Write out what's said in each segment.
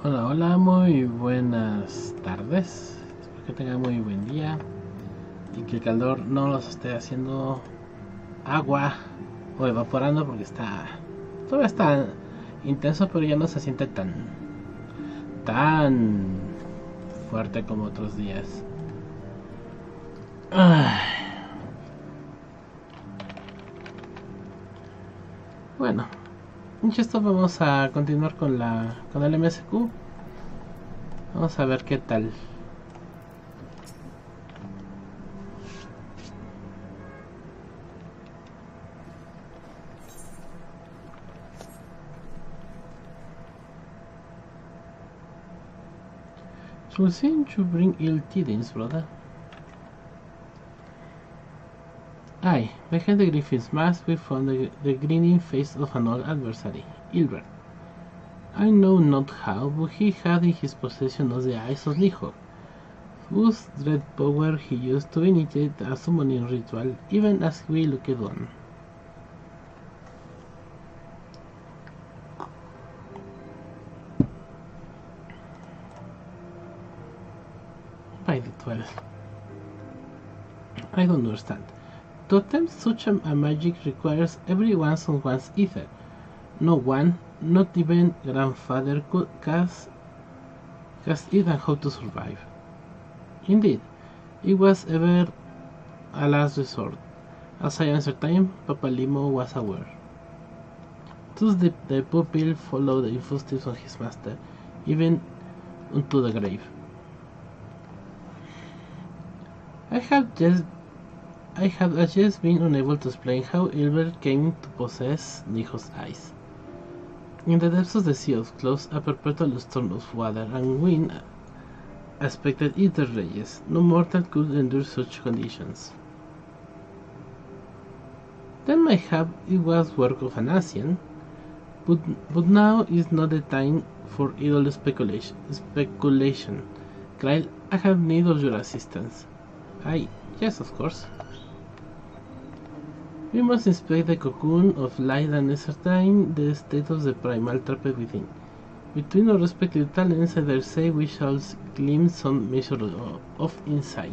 Hola, hola, muy buenas tardes. Espero que tengan muy buen día y que el calor no los esté haciendo agua o evaporando porque todavía está intenso, pero ya no se siente tan fuerte como otros días. Ay, bueno, dicho esto, vamos a continuar con el MSQ. Vamos a ver qué tal. So seem to bring ill tidings, brother. Aye, behind the griffin's mask we found the grinning face of an old adversary, Ilbert. I know not how, but he had in his possession of the eyes of Niho, whose dread power he used to initiate a summoning ritual, even as we looked on. By the 12. I don't understand. To attempt such a magic requires everyone someone's ether. No one, not even grandfather, could cast it and how to survive. Indeed, it was ever a last resort. As I answered time, Papalimo was aware. Thus the pupil followed the footsteps of his master, even unto the grave. I have as yet been unable to explain how Ilbert came to possess Nijo's eyes. In the depths of the sea of clouds, a perpetual storm of water and wind aspected ether rages. No mortal could endure such conditions. Then mayhap it was work of an ancient, but now is not the time for idle speculation. Kyle, I have need of your assistance. Yes, of course. We must inspect the cocoon of light and ascertain the state of the primal trapped within. Between our respective talents, I dare say we shall glean some measure of insight.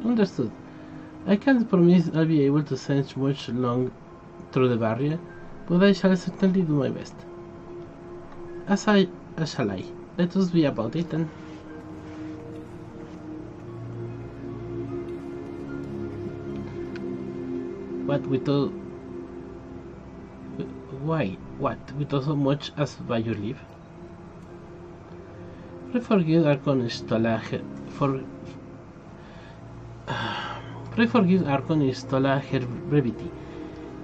Understood. I can't promise I'll be able to sense much long through the barrier, but I shall certainly do my best. As shall I. Let us be about it then. What, without so much as by your leave? Pray forgive Archon Stola her brevity.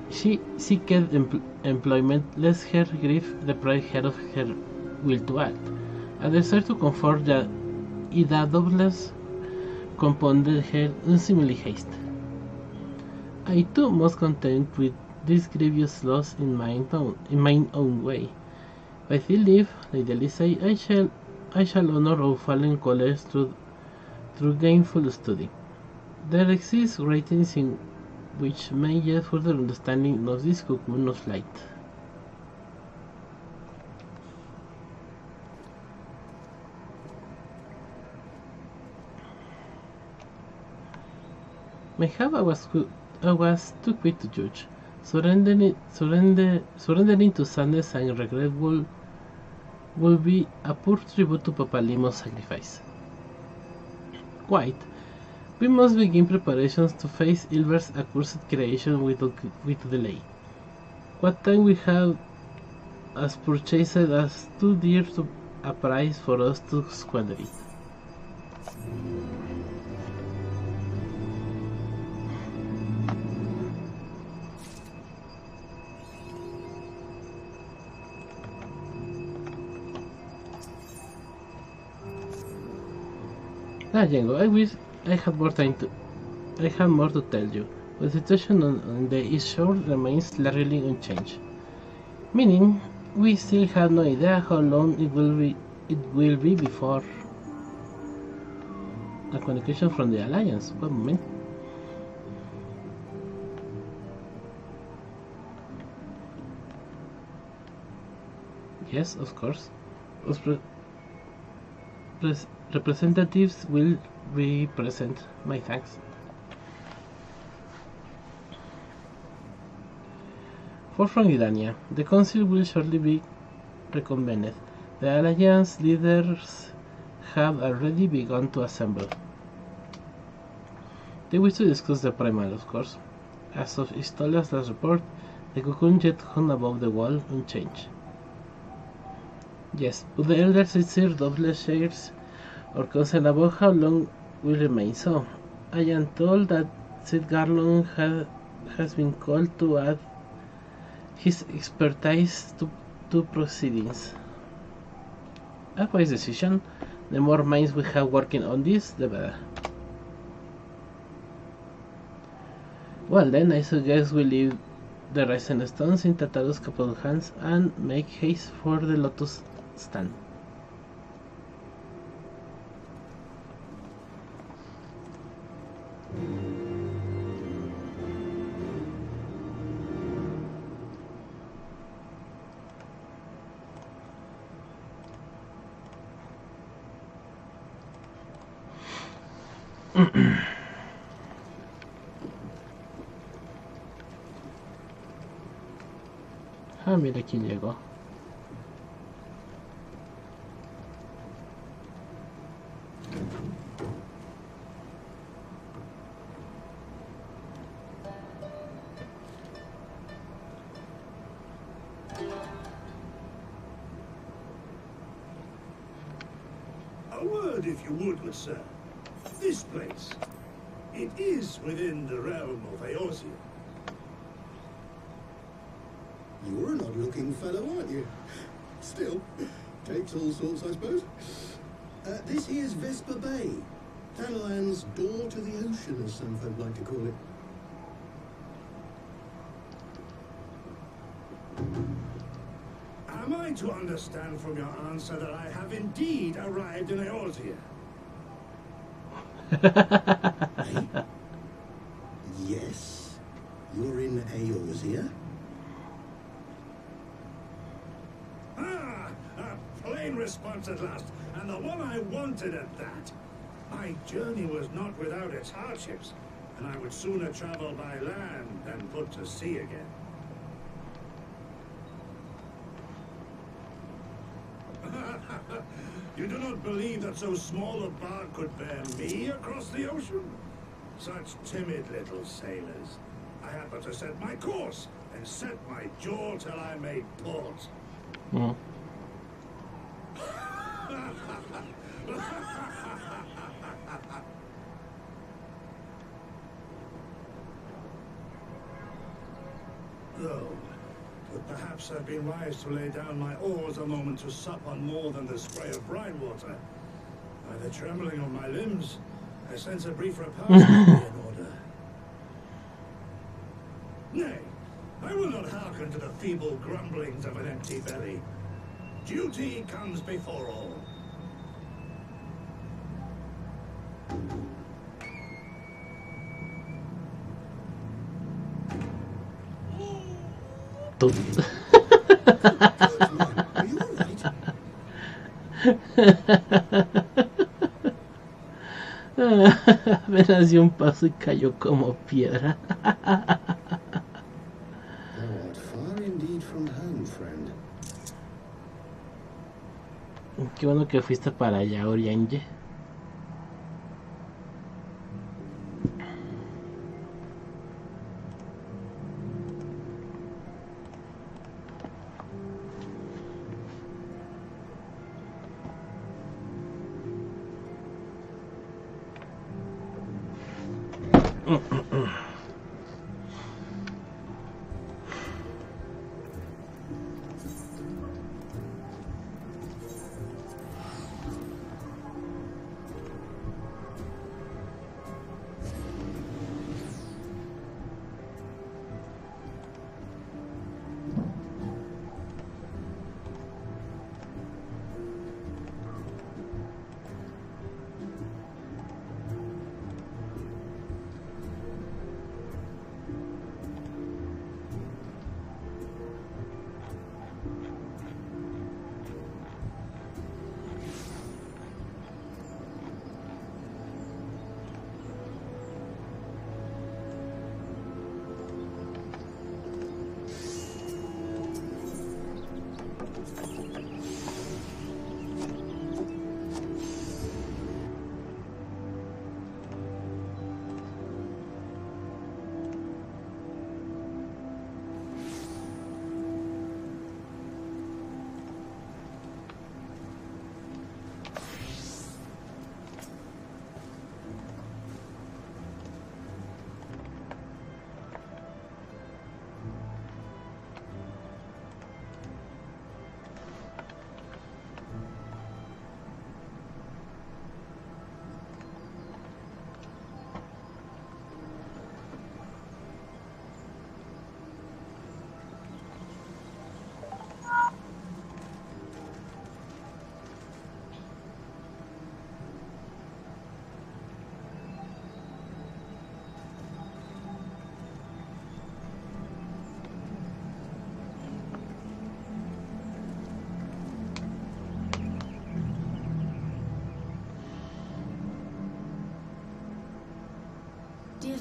She seeketh employment lest her grief deprive her of her will to act. A desire to comfort that Ida doubtless compounded her unseemly haste. I too must contend with this grievous loss in mine own way. By thy leave, Lady Alice, I shall honor our fallen colleagues through gainful study. There exist writings in which may yet further understanding of this cocoon of light. Mayhap I was too quick to judge. Surrendering to sadness and regret will be a poor tribute to Papalimo's sacrifice. Quite. We must begin preparations to face Ilbert's accursed creation without delay. What time we have as purchased as too dear to a price for us to squander it. Jengo, I wish I had more to tell you, but the situation on the east shore remains largely unchanged. Meaning, we still have no idea how long it will be before a communication from the Alliance. One moment. Yes, of course. Los representatives will be present. My thanks. For from Idania, the council will shortly be reconvened. The alliance leaders have already begun to assemble. They wish to discuss the primal, of course. As of Istola's last report, the cocoon yet hung above the wall, unchanged. Yes, but the Elder Sister double shares or concern about how long will remain so. I am told that Sid Garlon has been called to add his expertise to proceedings. A wise decision. The more minds we have working on this, the better. Well then, I suggest we leave the Rising Stones in Tataru's capable hands and make haste for the Lotus stand. Ah, mira quién llegó. A word, if you would, good sir. This place, it is within the realm of Eorzea. You're an odd-looking fellow, aren't you? Still, takes all sorts, I suppose. This here's Vesper Bay, Thanalan's door to the ocean, as some folk like to call it. Am I to understand from your answer that I have indeed arrived in Eorzea? Hey? Yes, you're in Eorzea. A plain response at last, and the one I wanted at that. My journey was not without its hardships, and I would sooner travel by land than put to sea again. You do not believe that so small a bark could bear me across the ocean? Such timid little sailors. I had but to set my course and set my jaw till I made port. Mm. Though, would perhaps have been wise to lay down my oars a moment to sup on more than the spray of brine water. By the trembling of my limbs, I sense a brief repast would be in order. Nay, I will not hearken to the feeble grumblings of an empty belly. Duty comes before all. Are you all right? Apenas dio un paso y cayó como piedra. Thou art far indeed from home, friend. Qué bueno que fuiste para allá, Orianje.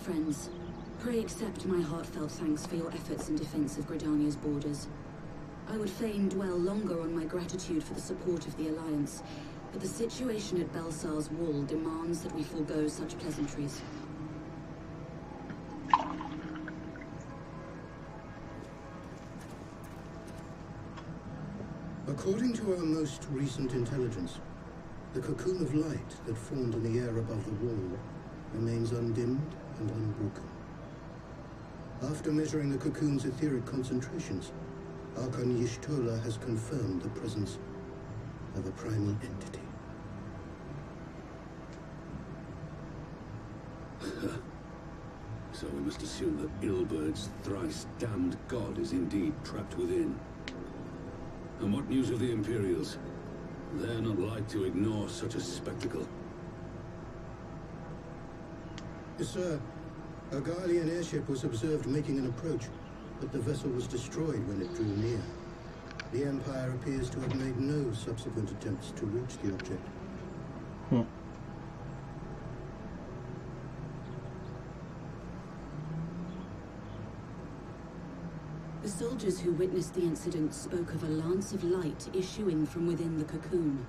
friends. Pray accept my heartfelt thanks for your efforts in defense of Gridania's borders. I would fain dwell longer on my gratitude for the support of the Alliance, but the situation at Belsar's Wall demands that we forego such pleasantries. According to our most recent intelligence, the cocoon of light that formed in the air above the wall remains undimmed and unbroken. After measuring the cocoon's etheric concentrations, Archon Y'shtola has confirmed the presence of a primal entity. So we must assume that Ilberg's thrice-damned god is indeed trapped within. And what news of the Imperials? They're not like to ignore such a spectacle. Yes, sir. A Garlean airship was observed making an approach, but the vessel was destroyed when it drew near. The Empire appears to have made no subsequent attempts to reach the object. The soldiers who witnessed the incident spoke of a lance of light issuing from within the cocoon.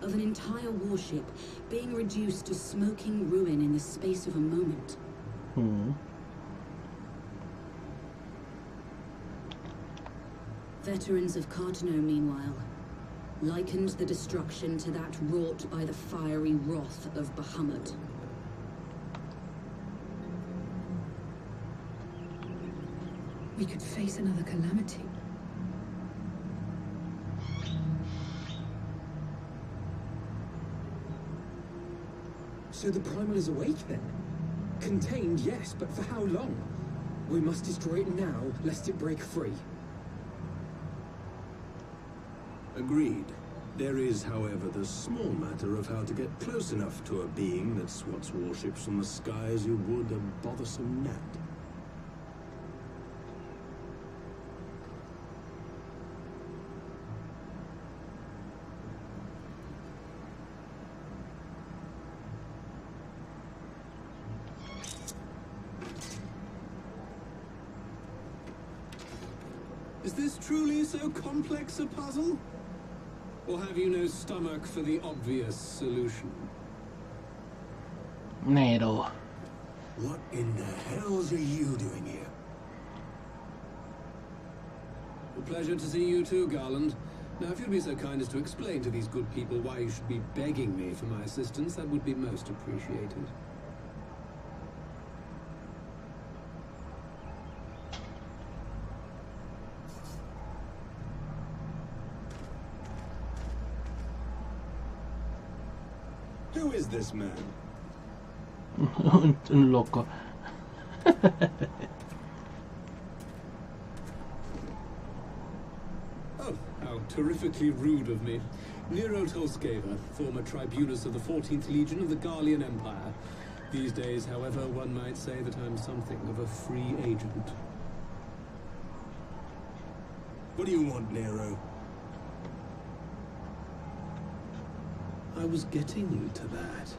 Of an entire warship being reduced to smoking ruin in the space of a moment. Veterans of Cartano, meanwhile, likened the destruction to that wrought by the fiery wrath of Bahamut. We could face another calamity. So the Primal is awake then? Contained, yes, but for how long? We must destroy it now, lest it break free. Agreed. There is, however, the small matter of how to get close enough to a being that swats warships from the sky as you would a bothersome gnat. Is this truly so complex a puzzle? Or have you no stomach for the obvious solution? Nero. What in the hells are you doing here? A pleasure to see you too, Garland. Now, if you'd be so kind as to explain to these good people why you should be begging me for my assistance, that would be most appreciated. Who is this man? Un loco. Oh, how terrifically rude of me. Nero Tolskeva, former tribunus of the 14th Legion of the Garlean Empire. These days, however, one might say that I'm something of a free agent. What do you want, Nero? I was getting you to that.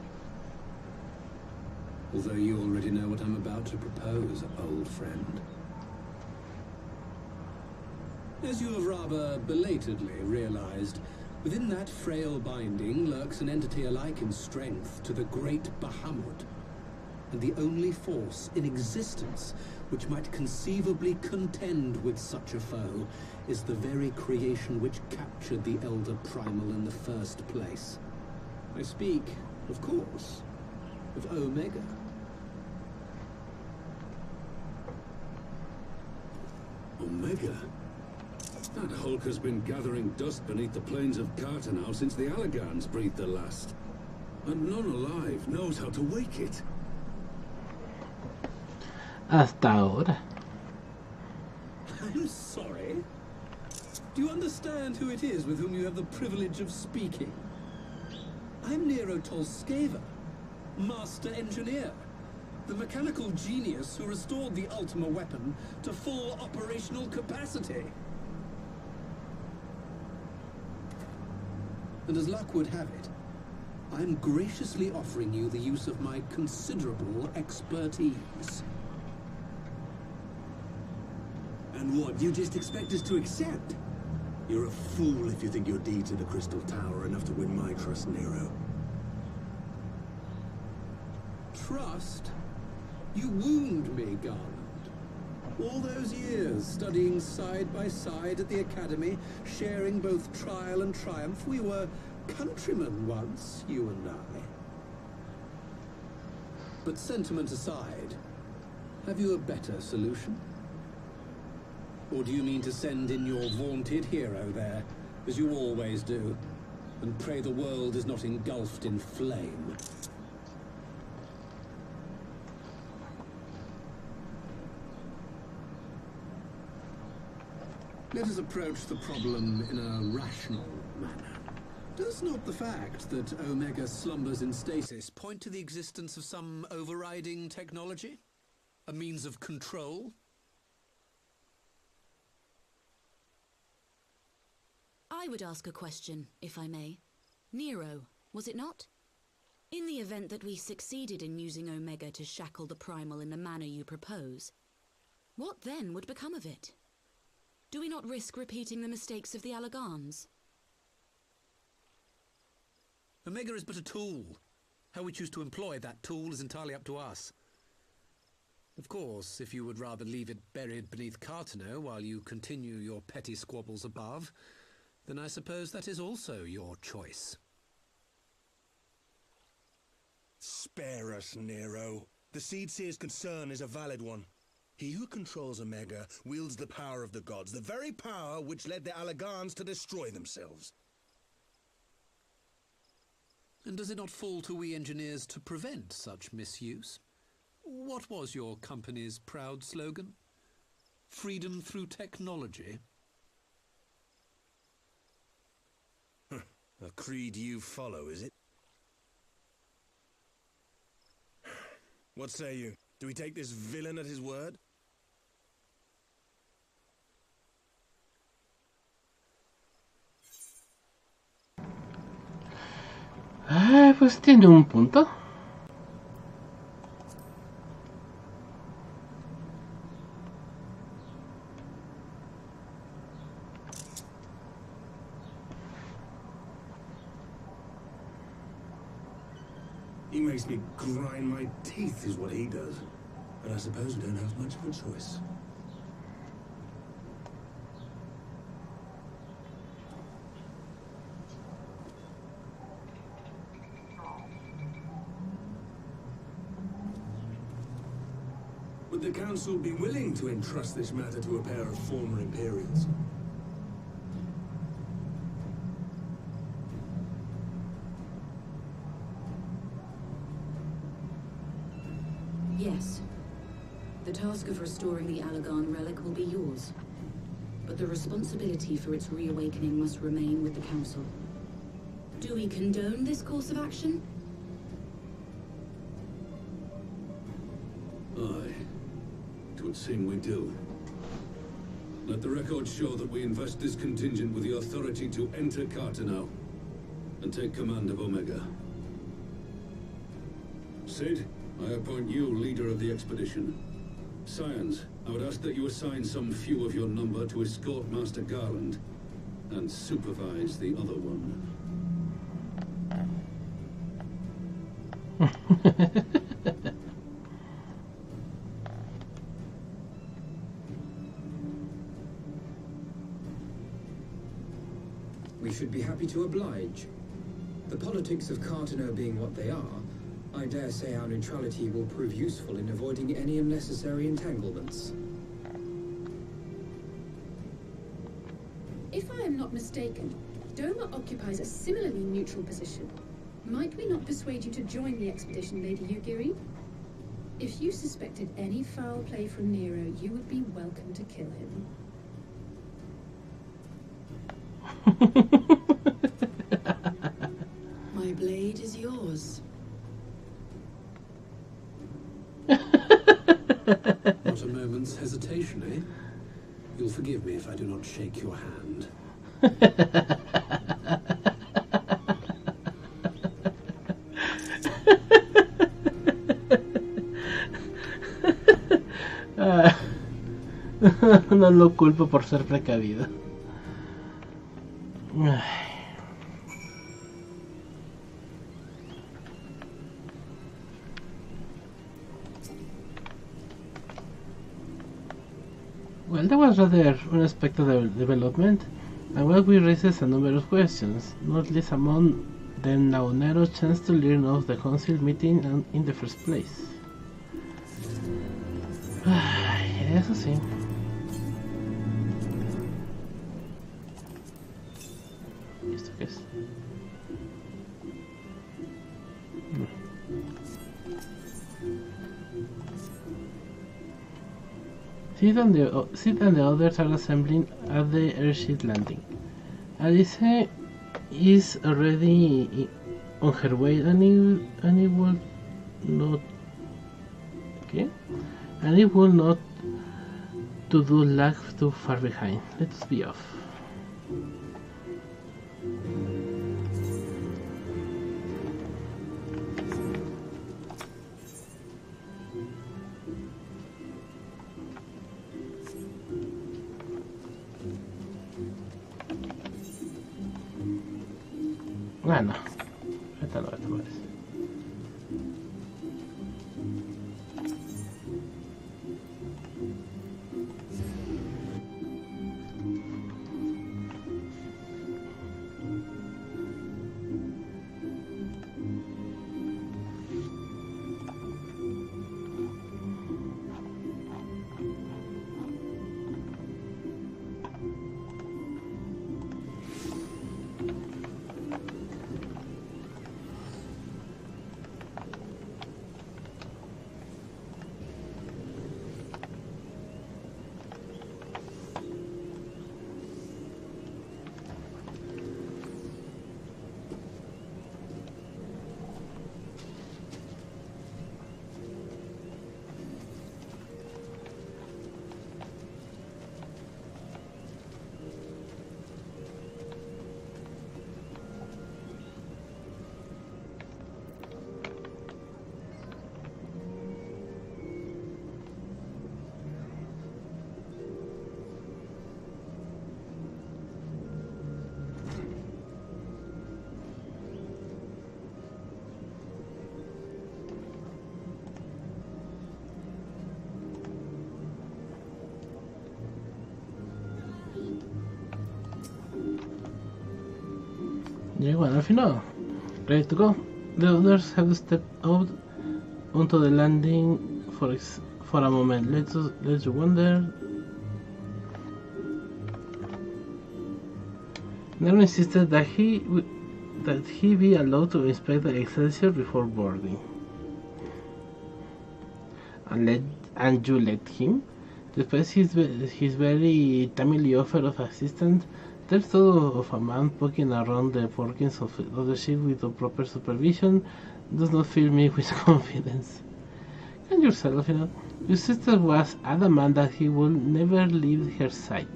Although you already know what I'm about to propose, old friend. As you have rather belatedly realized, within that frail binding lurks an entity alike in strength to the great Bahamut, and the only force in existence which might conceivably contend with such a foe is the very creation which captured the Elder Primal in the first place. I speak, of course, of Omega. Omega? That hulk has been gathering dust beneath the plains of Cartano since the Allagans breathed the last. And none alive knows how to wake it. Hasta ahora. I'm sorry. Do you understand who it is with whom you have the privilege of speaking? I'm Nero Tolskeva, Master Engineer, the mechanical genius who restored the Ultima weapon to full operational capacity. And as luck would have it, I'm graciously offering you the use of my considerable expertise. And what, you just expect us to accept? You're a fool if you think your deeds of the Crystal Tower are enough to win my trust, Nero. Trust? You wound me, Garland. All those years, studying side by side at the Academy, sharing both trial and triumph, we were countrymen once, you and I. But sentiment aside, have you a better solution? Or do you mean to send in your vaunted hero there, as you always do, and pray the world is not engulfed in flame? Let us approach the problem in a rational manner. Does not the fact that Omega slumbers in stasis point to the existence of some overriding technology? A means of control? I would ask a question, if I may. Nero, was it not? In the event that we succeeded in using Omega to shackle the Primal in the manner you propose, what then would become of it? Do we not risk repeating the mistakes of the Allagans? Omega is but a tool. How we choose to employ that tool is entirely up to us. Of course, if you would rather leave it buried beneath Cartano while you continue your petty squabbles above, then I suppose that is also your choice. Spare us, Nero. The Seedseer's concern is a valid one. He who controls Omega wields the power of the gods, the very power which led the Allagans to destroy themselves. And does it not fall to we engineers to prevent such misuse? What was your company's proud slogan? Freedom through technology? A creed you follow, is it? What say you? Do we take this villain at his word? Pues tiene un punto. He makes me grind my teeth, is what he does. But I suppose we don't have much of a choice. Would the Council be willing to entrust this matter to a pair of former Imperials? Yes. The task of restoring the Allagan relic will be yours. But the responsibility for its reawakening must remain with the Council. Do we condone this course of action? Aye. It would seem we do. Let the record show that we invest this contingent with the authority to enter Cartano and take command of Omega. Sid, I appoint you leader of the expedition. Science, I would ask that you assign some few of your number to escort Master Garland and supervise the other one. We should be happy to oblige. The politics of Cartano being what they are, I dare say our neutrality will prove useful in avoiding any unnecessary entanglements. If I am not mistaken, Doma occupies a similarly neutral position. Might we not persuade you to join the expedition, Lady Yugiri? If you suspected any foul play from Nero, you would be welcome to kill him. My blade is yours. Not a moment's hesitation, eh? You'll forgive me if I do not shake your hand. Ah, no lo culpo por ser precavido. Well, that was rather unexpected development, and well, we raises a number of questions, not least among them now Nero's chance to learn of the council meeting in the first place. Eso sí. ¿Esto qué es? Sid and the others are assembling at the airship landing. Alice is already on her way and it will not to do lag too far behind. Let us be off. Ah, no. Esta no parece. Llego al final. Ready to go. The others have stepped out onto the landing for a moment. Let's wonder. Nero insisted that he be allowed to inspect the Excelsior before boarding. And you let him? Despite his very timely offer of assistance, there's thought of a man poking around the workings of the other ship without proper supervision does not fill me with confidence. And yourself, your sister was adamant that he would never leave her side.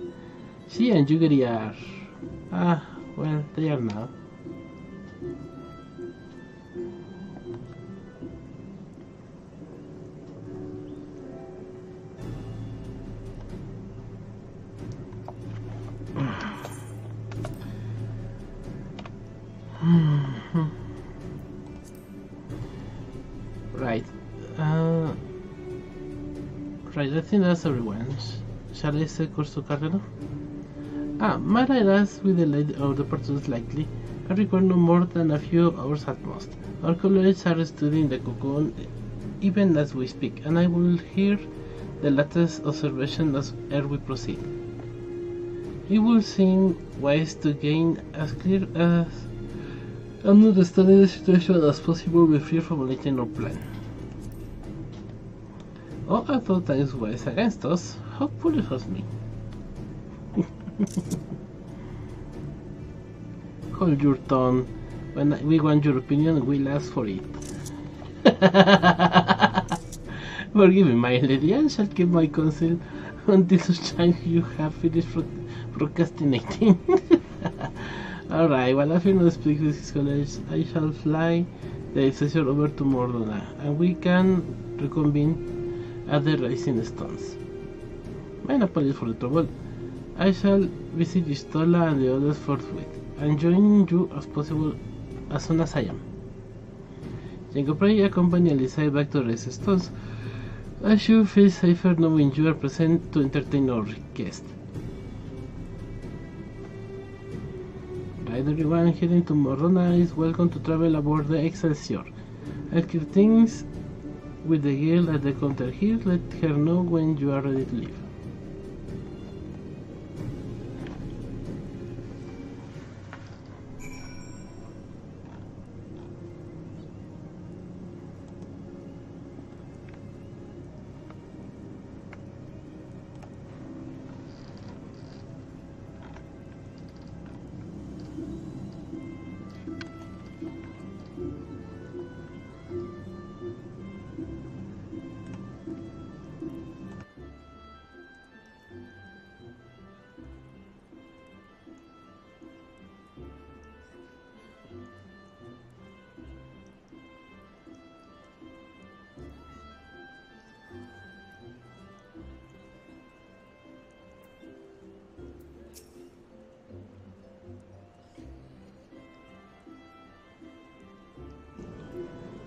She and Yugiri are... Ah, well, they are now. Right. Right, I think that's everyone. Shall I say course to Carrera? Might I ask with the lady or the person likely? I require no more than a few hours at most. Our colleagues are studying the cocoon even as we speak, and I will hear the latest observation as we proceed. It will seem wise to gain as clear as understanding the situation as possible before formulating our plan. Oh, I thought that is wise against us. How foolish of me. Hold your tongue. When we want your opinion, we'll ask for it. Forgive me, my lady. I shall keep my counsel until such time you have finished procrastinating. Alright, while I finish speaking with his colleagues, I shall fly the Excelsior over to Mordona, and we can reconvene at the Rising Stones. Mine apologies for the trouble. I shall visit Yistola and the others forthwith, and join you as possible as soon as I am. Jengo pray accompany Alizai back to Rising Stones. I should feel safer knowing you are present to entertain our guest. Right, everyone, heading tomorrow night is welcome to travel aboard the Excelsior. I'll clear things with the girl at the counter here. Let her know when you are ready to leave.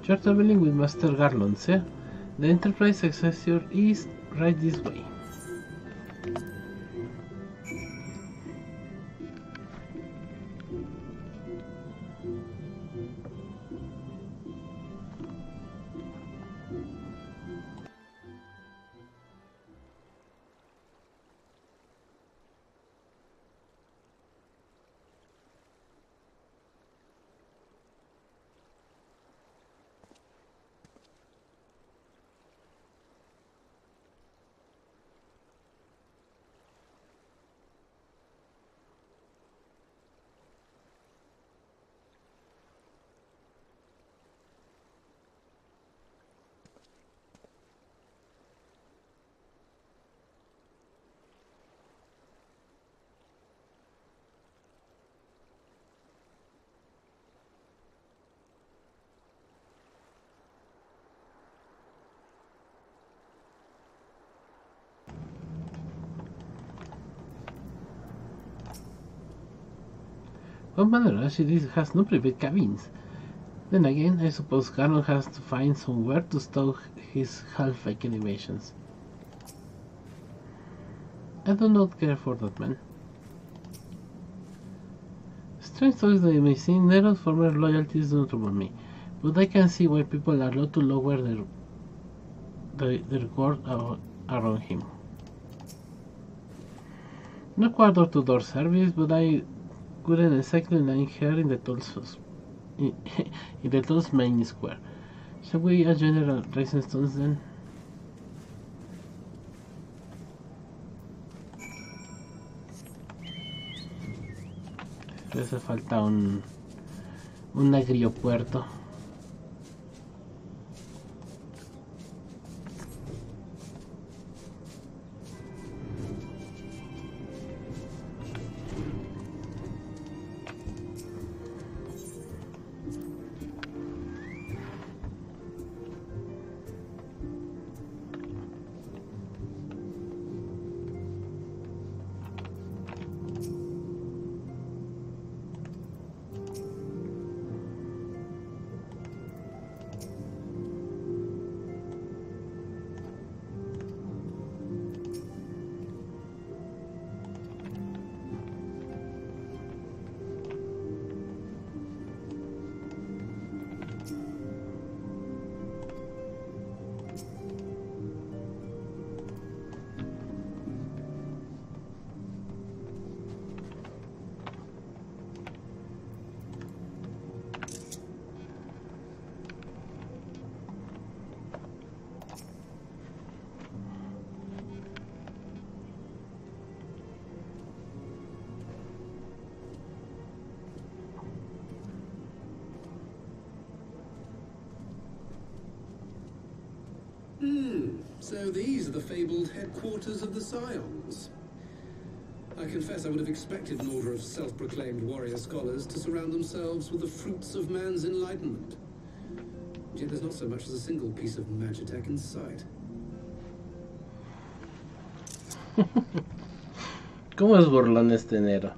You're traveling with Master Garland, sir. The Enterprise Excelsior is right this way. What manner as it has no private cabins. Then again, I suppose Garland has to find somewhere to stow his half-fake animations. I do not care for that man. Strange stories that may seem, Nero's former loyalties do not trouble me, but I can see why people are allowed to lower their guard around him. Not quite door-to-door service, but I couldn't exactly name her in the Tull's main square. Shall we adjourn the Rising Stones then? Le hace falta un agriopuerto. So these are the fabled headquarters of the Scions. I confess I would have expected an order of self-proclaimed warrior scholars to surround themselves with the fruits of man's enlightenment. Yet there's not so much as a single piece of magitech in sight. ¿Cómo es burlón este enero?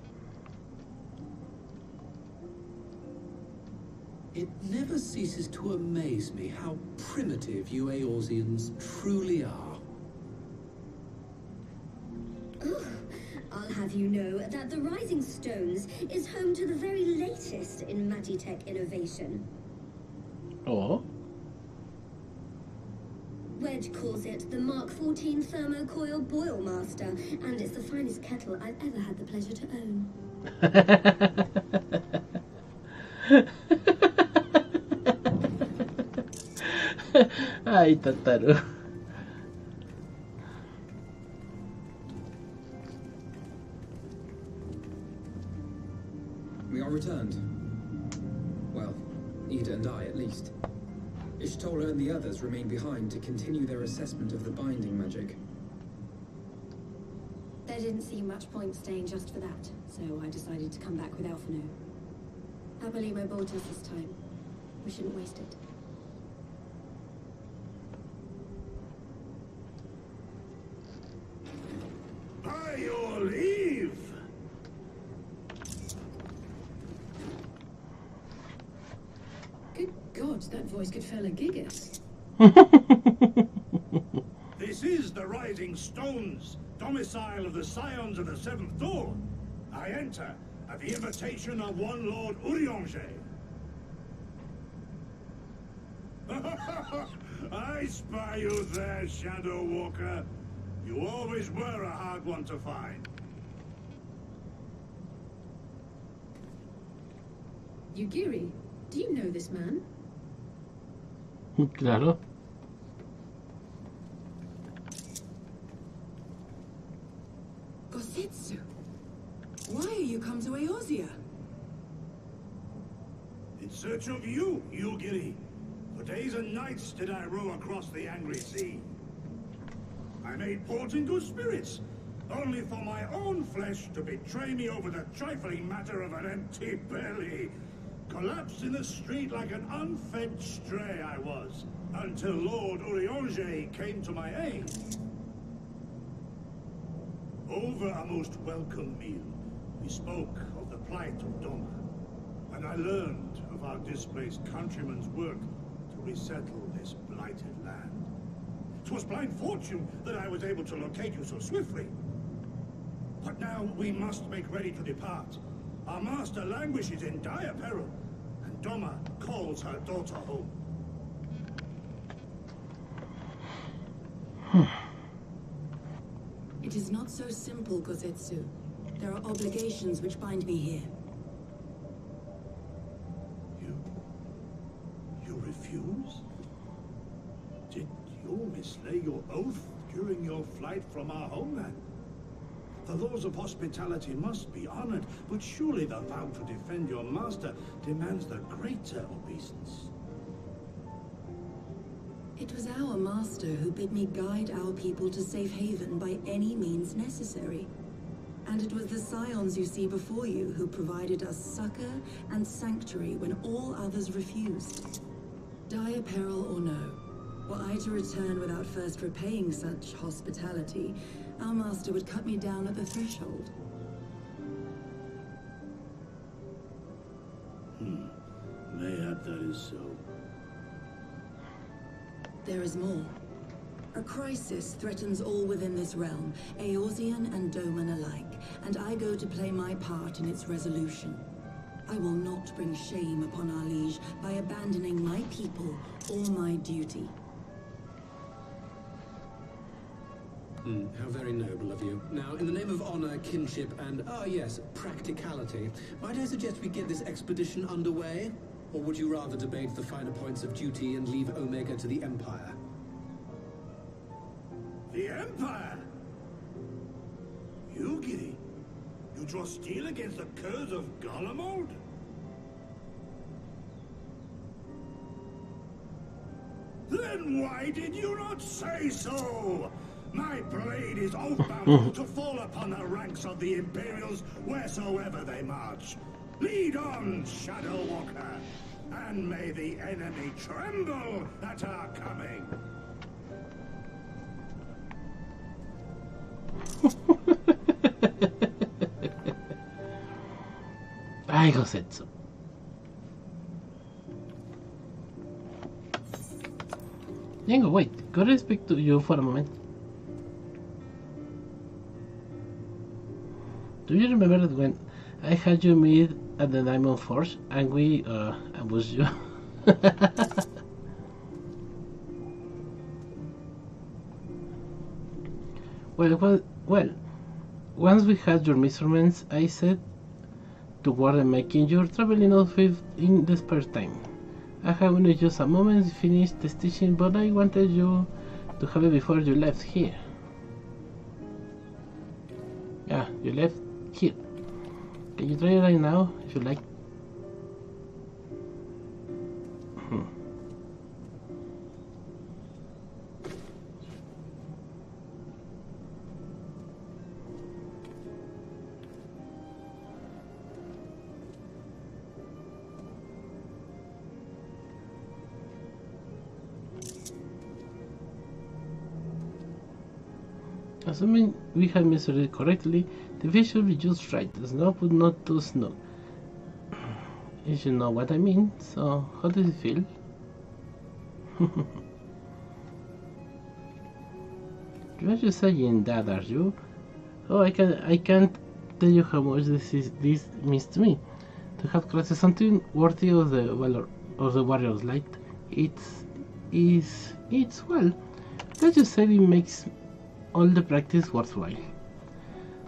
It never ceases to amaze me how primitive you Eorzeans truly are. I'll have you know that the Rising Stones is home to the very latest in Matitech innovation. Oh. Wedge calls it the Mark 14 Thermocoil Boil Master, and it's the finest kettle I've ever had the pleasure to own. Ay, Tataru. We are returned. Well, Ida and I, at least. Ishtola and the others remain behind to continue their assessment of the binding magic. There didn't seem much point staying just for that, so I decided to come back with Alphino. Happily, my bought us this time. We shouldn't waste it. By your leave! Good God, that voice could fell a gigas. This is the Rising Stones, domicile of the Scions of the Seventh Dawn. I enter at the invitation of one Lord Urianger. I spy you there, Shadow Walker. You always were a hard one to find. Yugiri, do you know this man? Claro. Gosetsu, why are you come to Eorzea? In search of you, Yugiri. For days and nights did I row across the angry sea. I made port in good spirits, only for my own flesh to betray me over the trifling matter of an empty belly. Collapsed in the street like an unfed stray I was, until Lord Urianger came to my aid. Over a most welcome meal, we spoke of the plight of Doma, and I learned of our displaced countrymen's work to resettle this blighted land. 'Twas blind fortune that I was able to locate you so swiftly. But now we must make ready to depart. Our master languishes in dire peril, and Doma calls her daughter home. It is not so simple, Gosetsu. There are obligations which bind me here. You refuse? Did you mislay your oath during your flight from our homeland? The laws of hospitality must be honored, but surely the vow to defend your master demands the greater obeisance. It was our master who bid me guide our people to safe haven by any means necessary. And it was the Scions you see before you who provided us succor and sanctuary when all others refused. Dire peril or no, were I to return without first repaying such hospitality, our master would cut me down at the threshold. Mayhap that is so. There is more. A crisis threatens all within this realm, Eorzean and Doman alike, and I go to play my part in its resolution. I will not bring shame upon our liege by abandoning my people or my duty. How very noble of you. Now, in the name of honor, kinship, and, yes, practicality, might I suggest we get this expedition underway? Or would you rather debate the finer points of duty and leave Omega to the Empire? The Empire? Yugiri, you draw steel against the curse of Garlemald? Then why did you not say so? My blade is oath-bound to fall upon the ranks of the Imperials wheresoever they march. Lead on, Shadow Walker, and may the enemy tremble at our coming. Ay, Josetsu. Jengo, wait. Could I speak to you for a moment? Do you remember when I had you meet at the Diamond Forge and we ambushed you? Well, once we had your measurements, I said to Warden making your traveling outfit in the spare time. I have only just a moment to finish the stitching, but I wanted you to have it before you left here. Yeah, you left here. Can you try it right now, if you like? Assuming we have measured it correctly, the fish should be just right, snug but not too snug. If you know what I mean. So, how does it feel? You are just saying that, are you? Oh, I can't tell you how much this means to me. To have crafted something worthy of the valor of the warrior's light. It's well. Let's just say it makes all the practice worthwhile.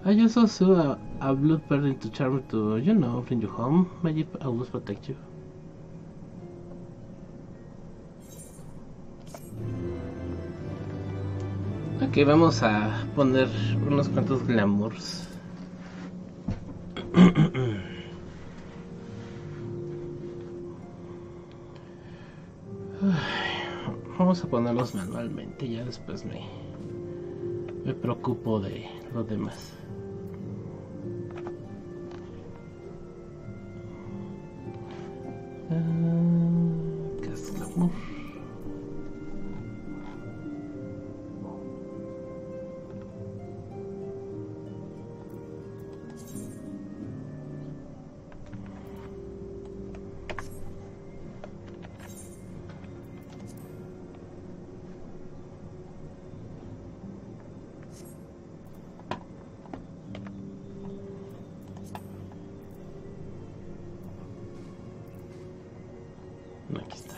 I just also a blood burden to charm to, bring you home. Magic always protect you. Ok, vamos a poner unos cuantos glamours. Vamos a ponerlos manualmente, ya después me preocupo de los demás. ¿Qué es glamour? Aquí está.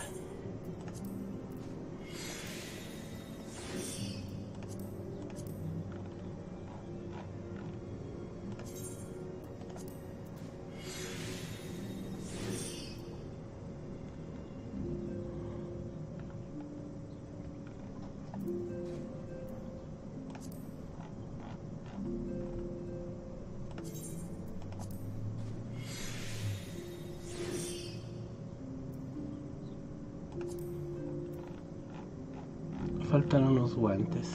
Faltan unos guantes.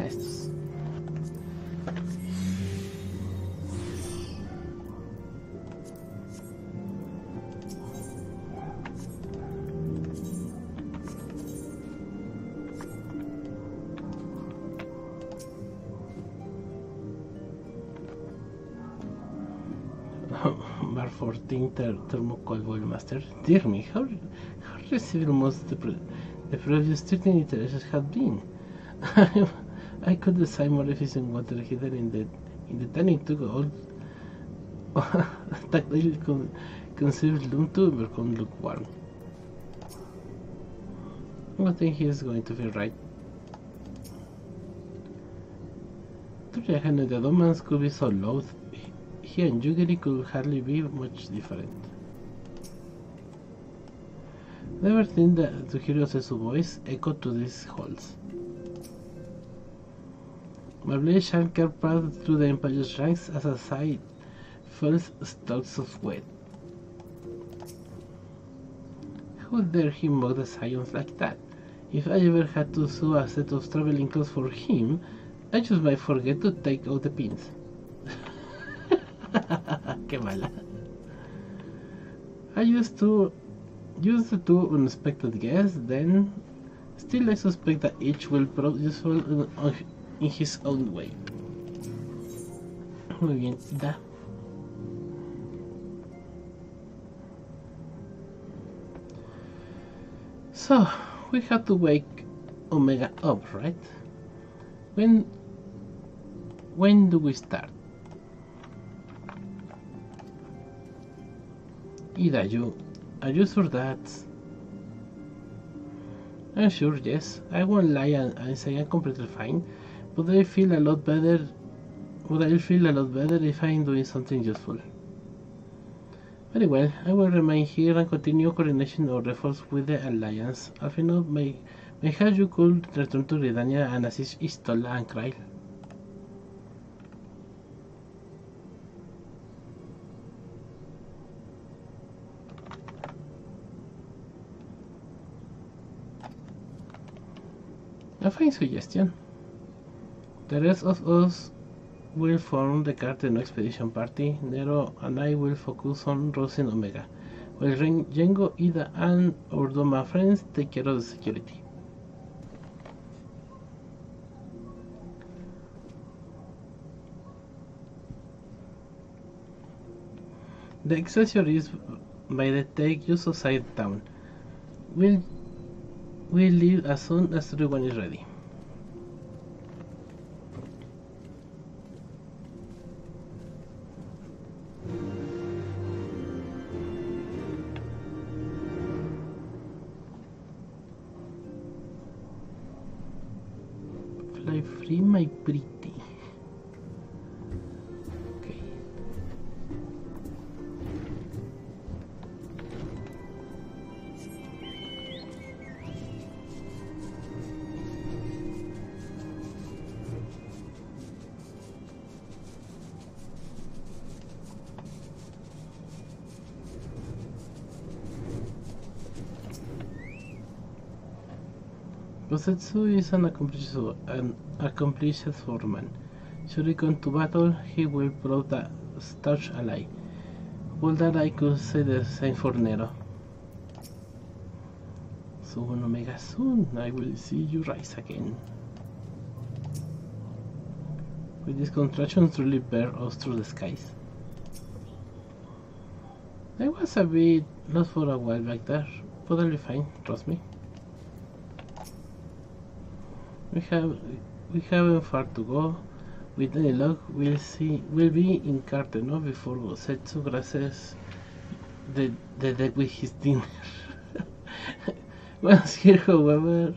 Estos. Bar 14 Thermocoil Boil Master. Dear me, how received most the previous 13 iterations have been. I could design more efficient water heater in the tiny to go tactile conceived room to become lukewarm. I think he is going to feel right. To reckon the Domans could be so low, he and Yugiri could hardly be much different. Never think that to hear Yosesu's voice echo to these halls. My blade shall carve through the Empire's ranks as a sight false stalks of wet. How dare he mock the science like that? If I ever had to sew a set of traveling clothes for him, I just might forget to take out the pins. Qué mala. I used the two unexpected guests, then still I suspect that each will prove useful in his own way. Muy bien, da. So, we have to wake Omega up, right? When do we start? Ida, are you sure that? I'm sure, yes. I won't lie and say I'm completely fine, but I feel a lot better. I'll feel a lot better if I'm doing something useful. Very well, I will remain here and continue coordination our efforts with the Alliance. Alfino, mayhap you could return to Redania and assist Istola and Kryl. A fine suggestion. The rest of us will form the Carteno Expedition Party. Nero and I will focus on rousing Omega, while Jengo, Ida, and our Doma friends take care of the security. The Excelsior is by the take use of side town. We'll leave as soon as everyone is ready. Fly free, my pretty. Okay. Rosetsu is an accomplished swordsman. Should he come to battle, he will prove a staunch ally. Well, that I could say the same for Nero. Soon, Omega, soon I will see you rise again. With this contraction truly bear us through the skies. I was a bit lost for a while back there, but I'll be fine, trust me. We haven't far to go. With any luck, we'll be in Carteno before Gosetsu grasses the deck with his dinner. Once there, however,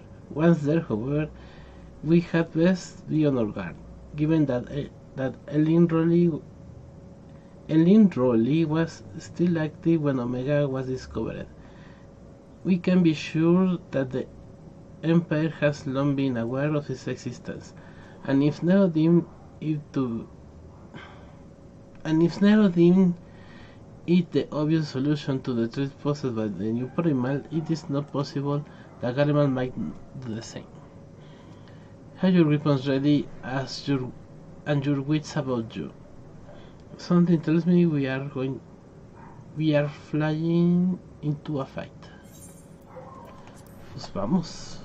we had best be on our guard, given that Elin Rolly was still active when Omega was discovered. We can be sure that the Empire has long been aware of its existence, and if Nero deemed it the obvious solution to the threat posed by the new primal, it is not possible that Gariman might do the same. Have your weapons ready and your wits about you. Something tells me we are flying into a fight. Pues vamos.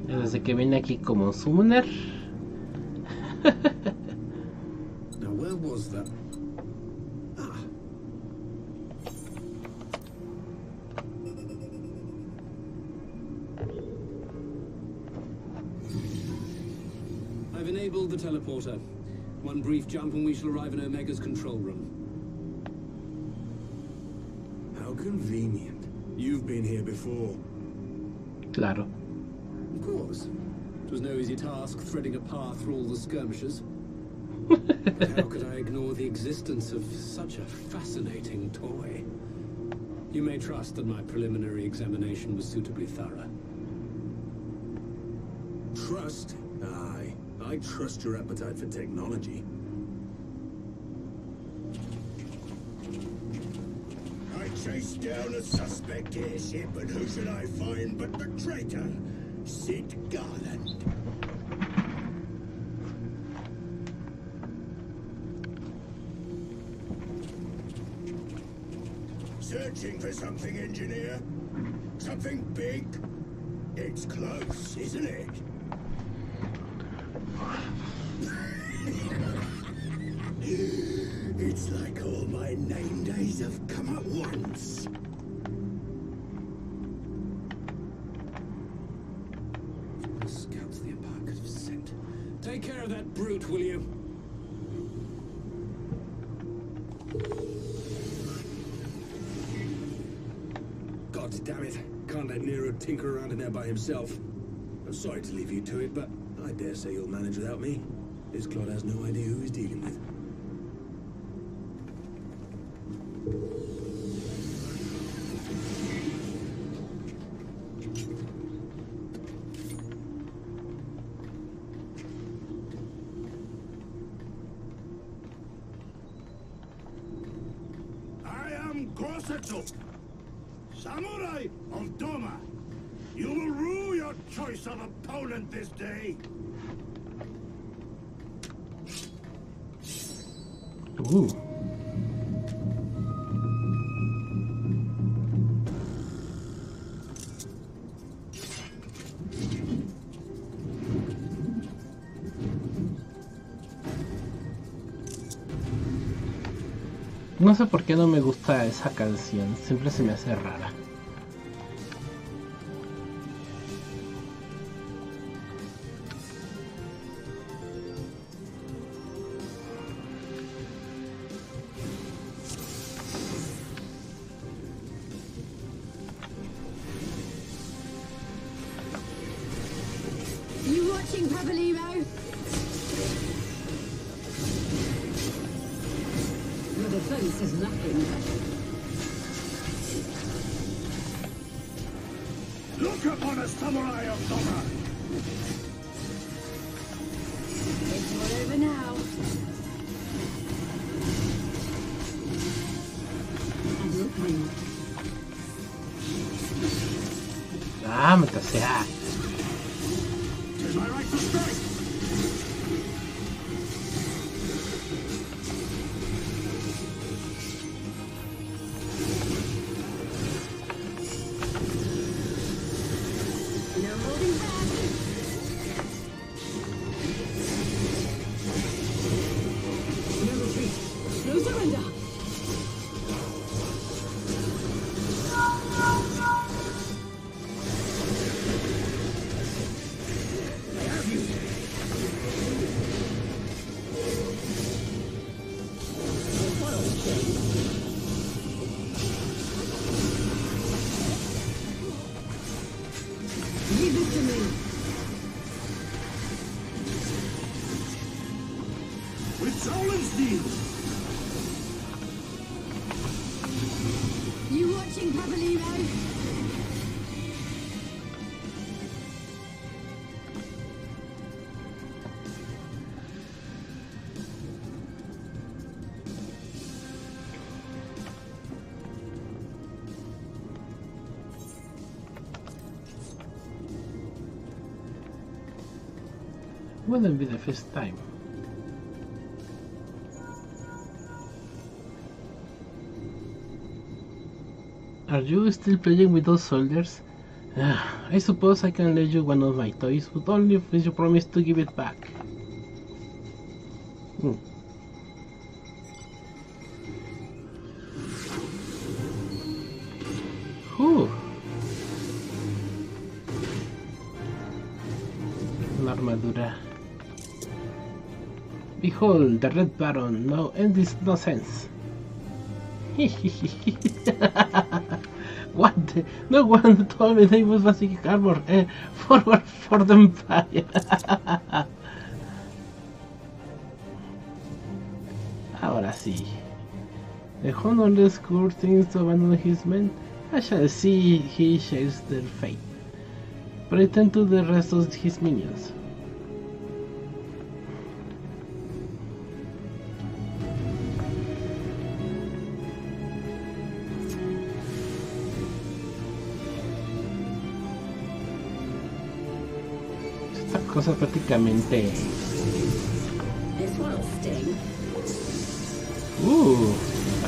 Desde que viene aquí como summoner. Now where was that? Ah. I've enabled the teleporter. One brief jump and we shall arrive in Omega's control room. How convenient. You've been here before. Claro. Of course. It was no easy task threading a path through all the skirmishes. But how could I ignore the existence of such a fascinating toy? You may trust that my preliminary examination was suitably thorough. Trust? Aye. I trust your appetite for technology. I chased down a suspect airship, and who should I find but the traitor, Sid Garland. Searching for something, engineer? Something big? It's close, isn't it? It's like all my name days have come at once. Scouts the Empire could have sent. Take care of that brute, will you? God damn it. Can't let Nero tinker around in there by himself. I'm sorry to leave you to it, but I dare say you'll manage without me. This clod has no idea who he's dealing with. I am Gorsetsu, Samurai of Doma. You will rue your choice of opponent this day. Ooh. No sé por qué no me gusta esa canción, siempre se me hace rara. You watching, Pavolimo? Your defense is lacking. Look upon a samurai of Doma. It's all over now. And look me. Ah, me sea. Tis my right to strike. No holding back. No retreat. No surrender. Leave it to me. With Zolan's deal. You watching, Pavolimo? Wouldn't be the first time. Are you still playing with those soldiers? I suppose I can lend you one of my toys, but only if you promise to give it back. Una armadura Behold, the Red Baron, now end this nonsense. What? No one told me they was basic armor. Forward for the Empire. Ahora sí. The honorless Kur thinks to abandon his men. I shall see he shares their fate. But I tend to the rest of his minions. Esta cosa prácticamente...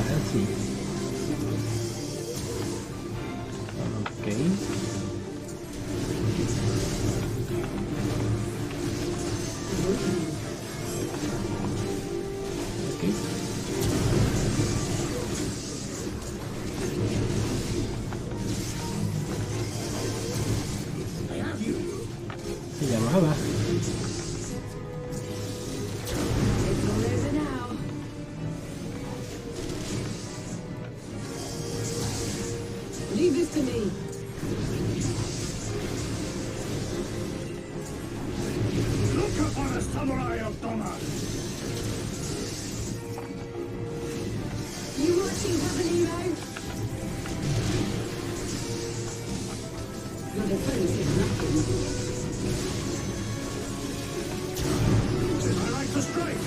fancy. Okay. Okay. Se llamaba. Leave this to me. Look upon a samurai of honor. You watching, Cavallero? Your defense is nothing. I like to strike.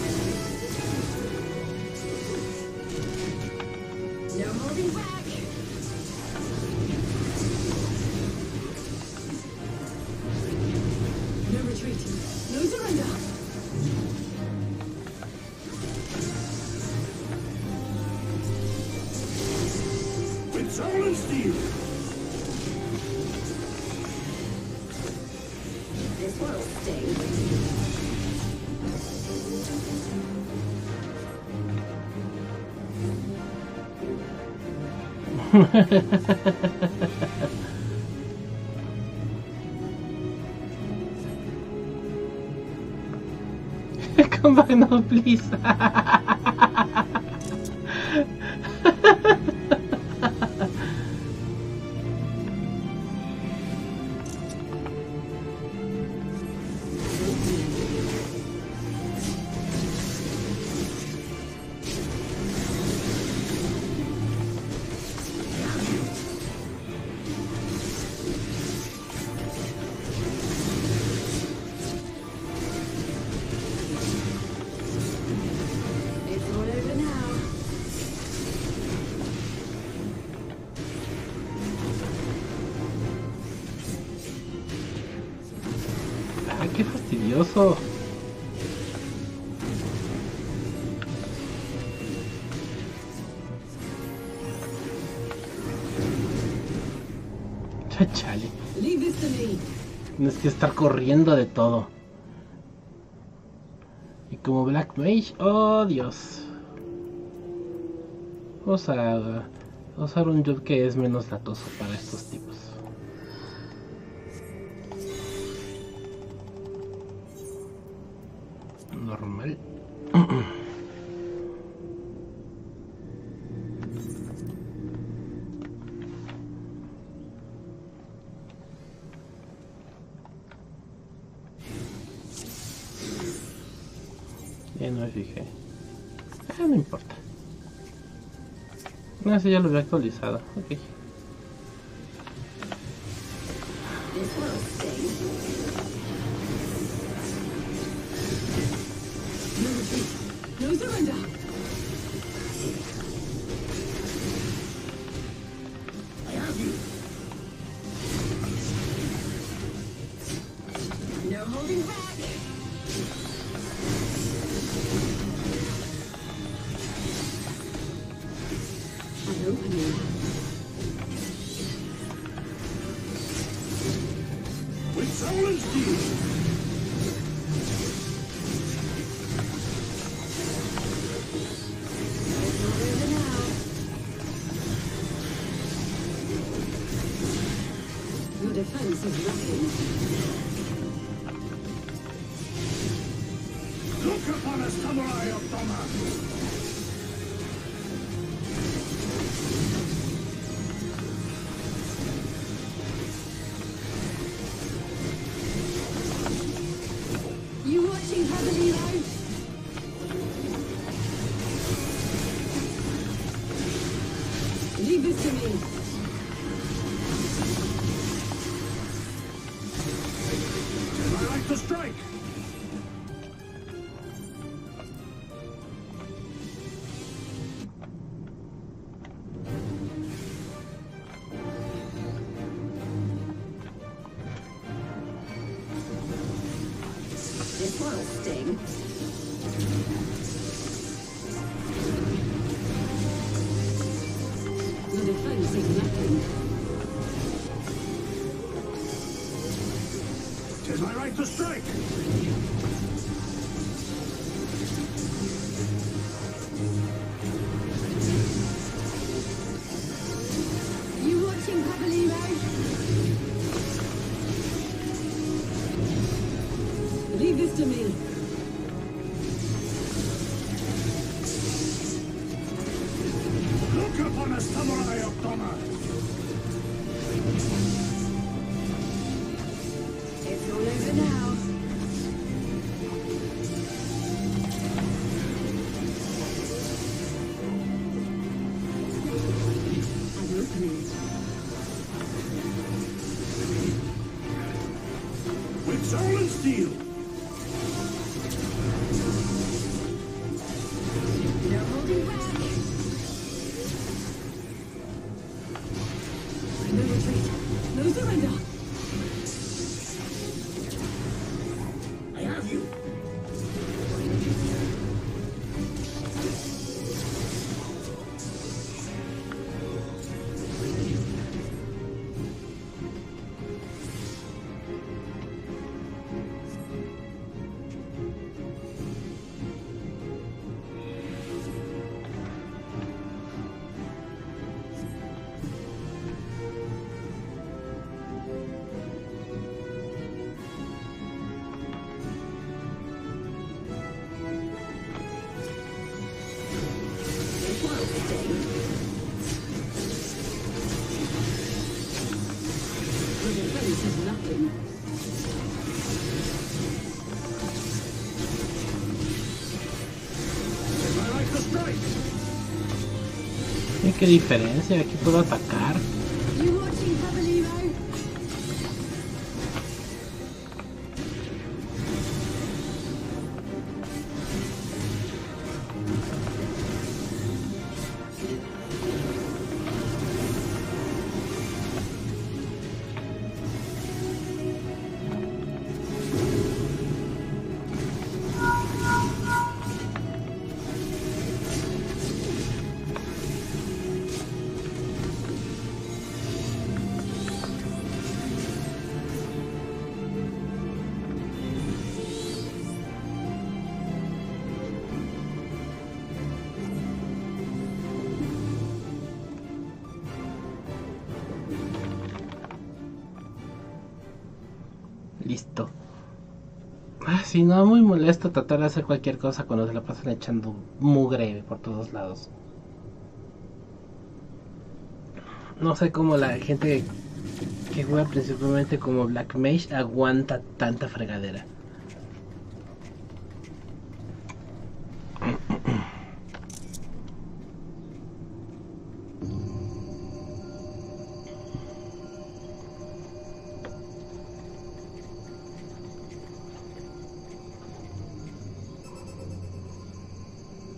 No holding back. No retreating. No surrender. With soul and steel. This will sting. Come back now, please. It's all over now. Ay, qué fastidioso. Chale. Leave this to me. Tienes que estar corriendo de todo. Y como Black Mage, oh Dios. Vamos a usar un job que es menos latoso para estos tipos. Normal. Ya no me fijé. No importa. No, ese ya lo había actualizado. Ok. This will sting. No retreat. No surrender. I have you. No holding back. An opening. With soul and steel. It's all over now. Your defense is lacking. Look upon us, samurai of Doma! You watching, Habanero? Leave this to me. I like to strike! This one'll sting. The defense is lacking. 'Tis my right to strike! You watching, Habanero? Leave this to me. Look upon us, samurai of Doma! It's all over now. An opening. With soul and steel! No holding back. No retreat. No surrender. I have you! This one'll sting. The defense is lacking. Tis my right to strike! ¿Y qué diferencia? Aquí puedo atacar. You watching, Habanero? Listo. Ah, sí, no, muy molesto tratar de hacer cualquier cosa cuando se la pasan echando mugre por todos lados. No sé cómo la gente que juega principalmente como Black Mage aguanta tanta fregadera.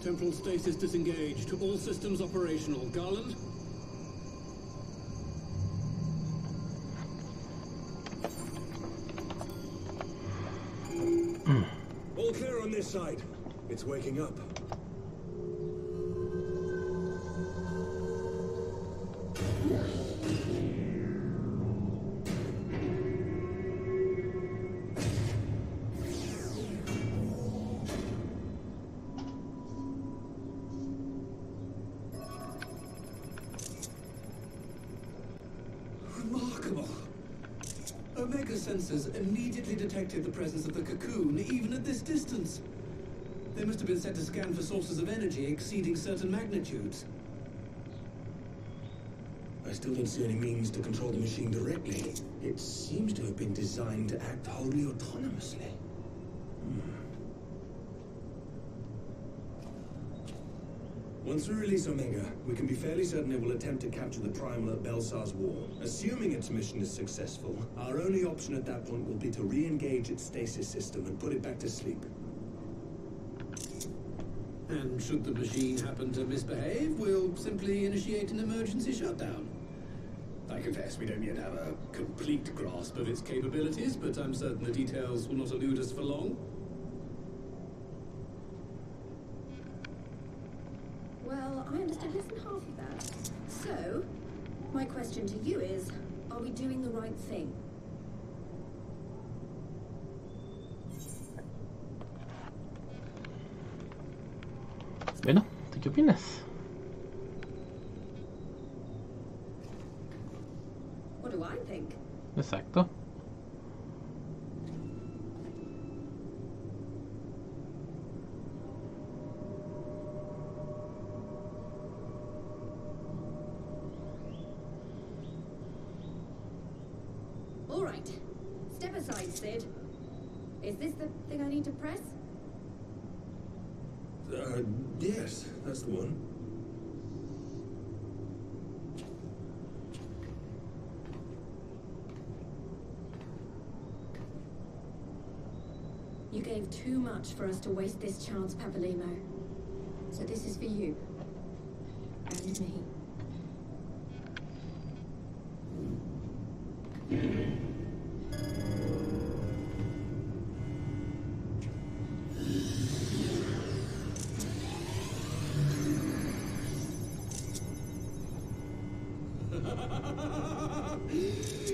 Temporal stasis disengaged. All systems operational. Garland? All clear on this side. It's waking up. Remarkable. Omega sensors immediately detected the presence of the cocoon, even at this distance. They must have been set to scan for sources of energy exceeding certain magnitudes. I still don't see any means to control the machine directly. It seems to have been designed to act wholly autonomously. Once we release Omega, we can be fairly certain it will attempt to capture the Primal at Belsar's War. Assuming its mission is successful, our only option at that point will be to re-engage its stasis system and put it back to sleep. And should the machine happen to misbehave, we'll simply initiate an emergency shutdown. I confess we don't yet have a complete grasp of its capabilities, but I'm certain the details will not elude us for long. Well, I understood less than half of that. So, my question to you is, are we doing the right thing? Bueno, ¿tú qué opinas? What do I think? Exacto. All right. Step aside, Sid. Is this the thing I need to press? Yes, that's the one. You gave too much for us to waste this chance, Papalimo. So this is for you. And me.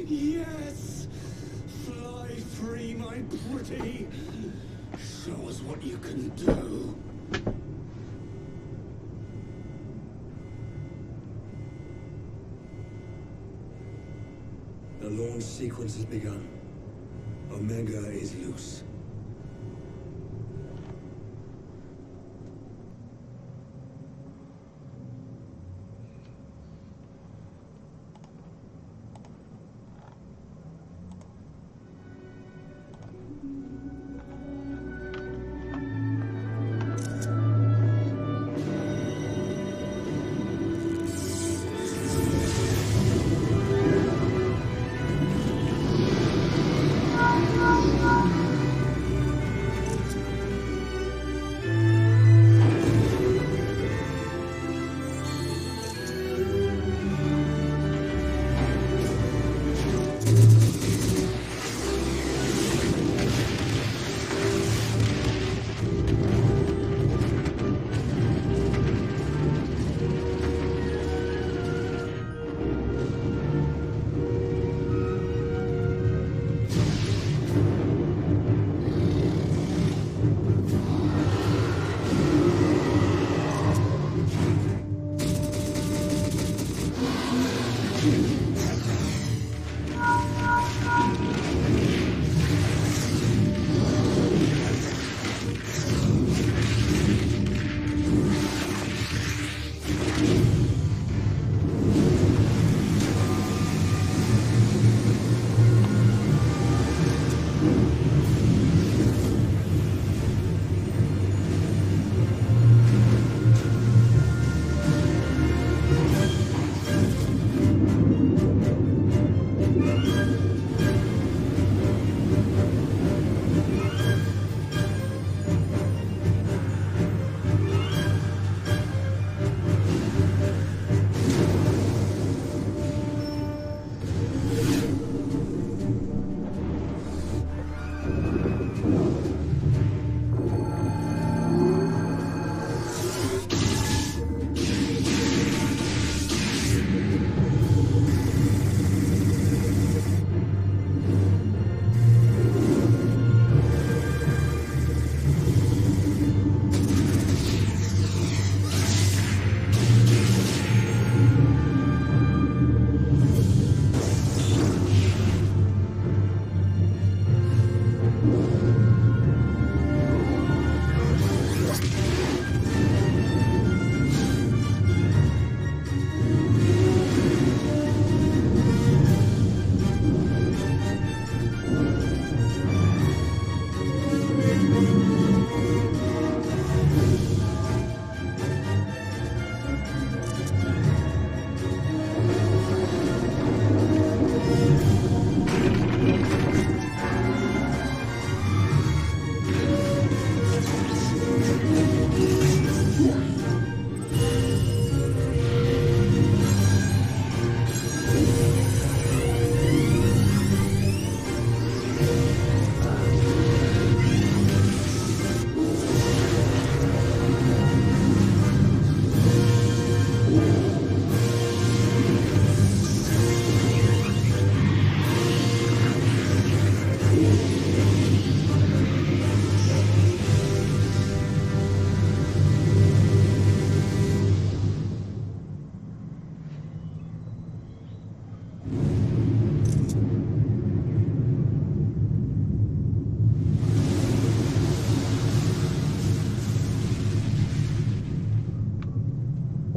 Yes! Fly free, my pretty! Show us what you can do. The launch sequence has begun. Omega is loose.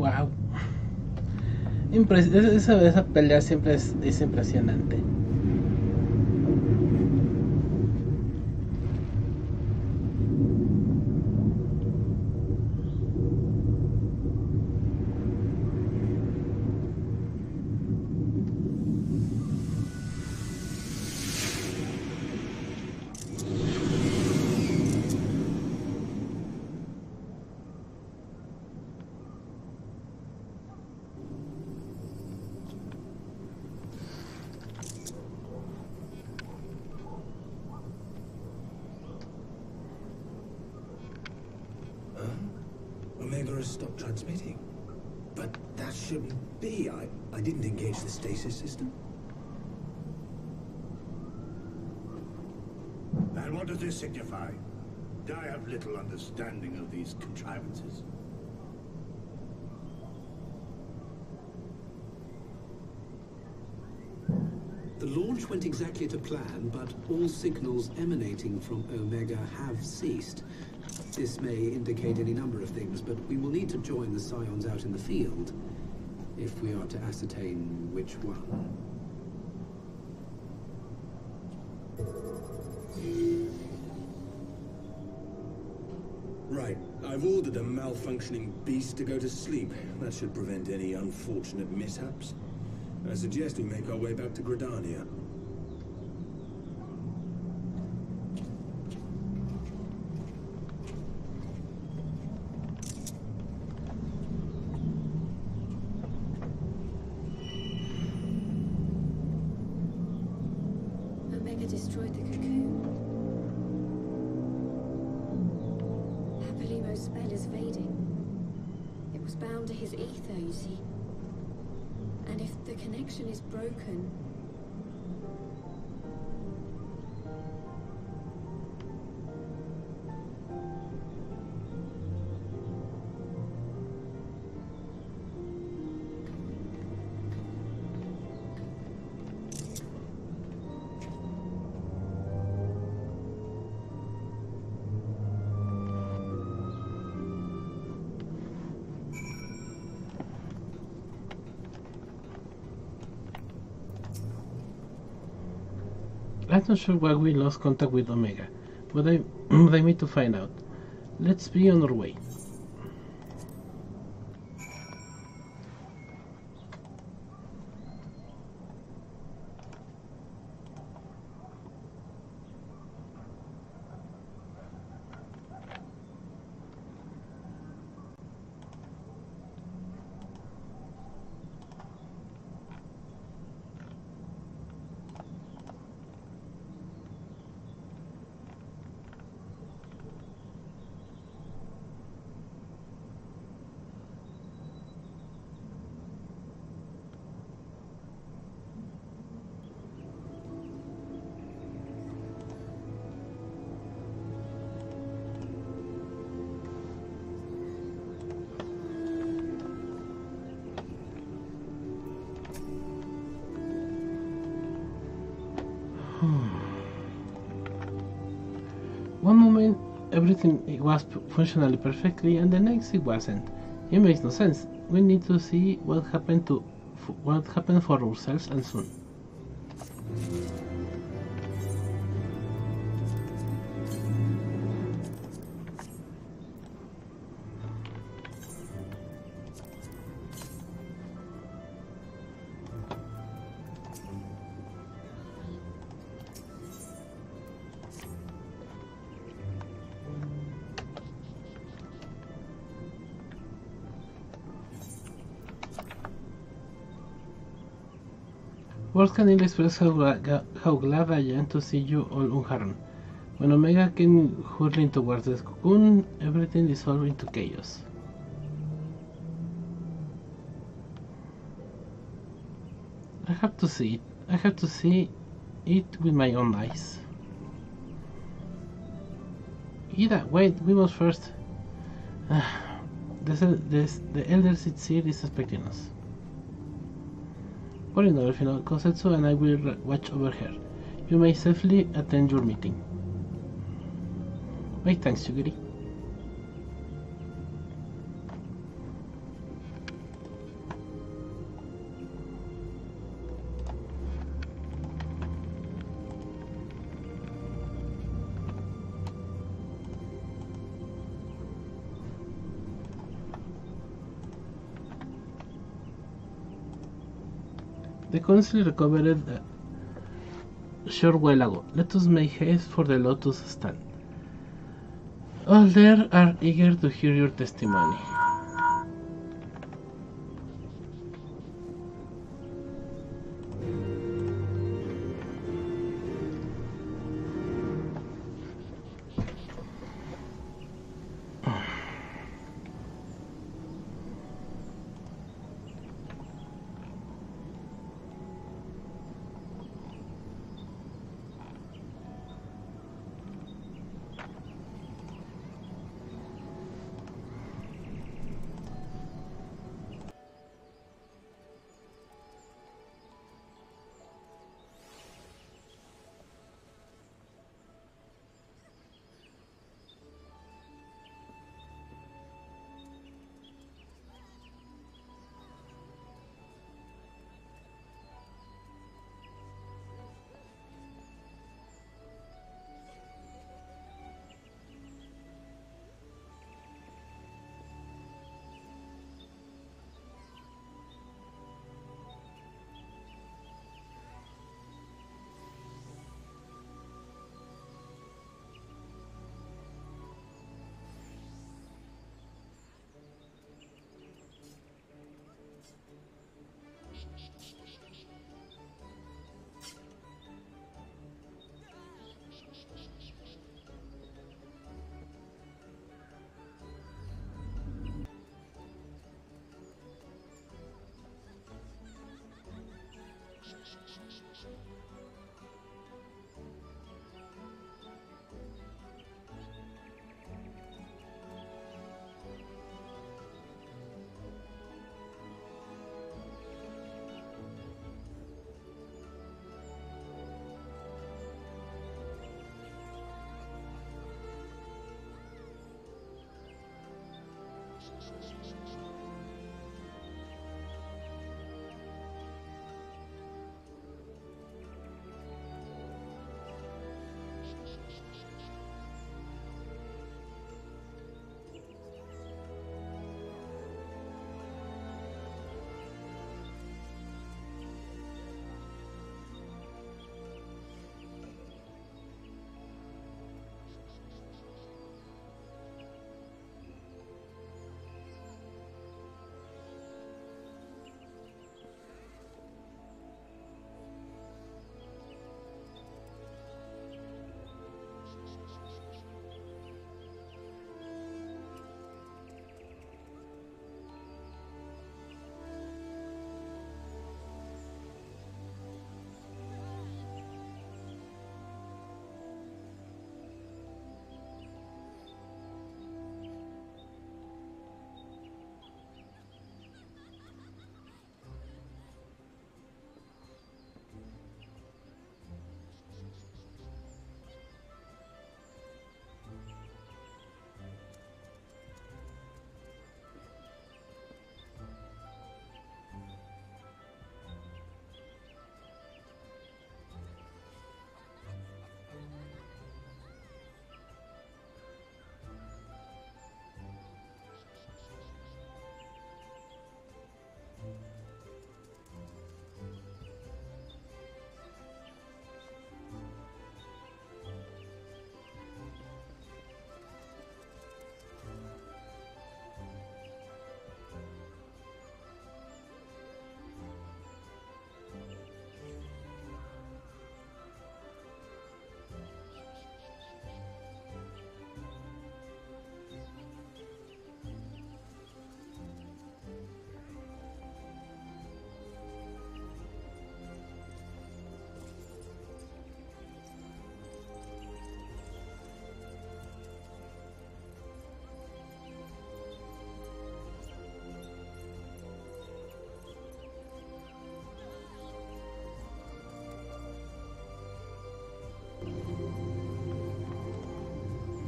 Wow. Esa pelea siempre es impresionante. Omega has stopped transmitting. But that shouldn't be. I didn't engage the stasis system. And what does this signify? I have little understanding of these contrivances. The launch went exactly to plan, but all signals emanating from Omega have ceased. This may indicate any number of things, but we will need to join the Scions out in the field if we are to ascertain which one. Right. I've ordered a malfunctioning beast to go to sleep. That should prevent any unfortunate mishaps. I suggest we make our way back to Gridania. Omega destroyed the cocoon. Papalimo's spell is fading. It was bound to his ether, you see. And if the connection is broken... I'm not sure why we lost contact with Omega, but I need to find out. Let's be on our way. One moment everything was functionally perfectly, and the next it wasn't. It makes no sense. We need to see what happened for ourselves, and soon. Words can ill express how glad I am to see you all unharmed. When Omega came hurtling towards the cocoon, everything dissolved into chaos. I have to see it. I have to see it with my own eyes. Ida, wait, we must first. The Elder Seed is expecting us. For another final, Kosetsu and I will watch over her. You may safely attend your meeting. My thanks, Yugiri. The council recovered a short while ago. Let us make haste for the Lotus stand. All there are eager to hear your testimony.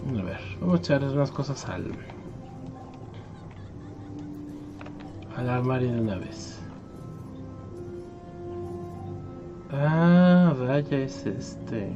A ver, vamos a echar unas cosas al armario de una vez. Ah, vaya, es este.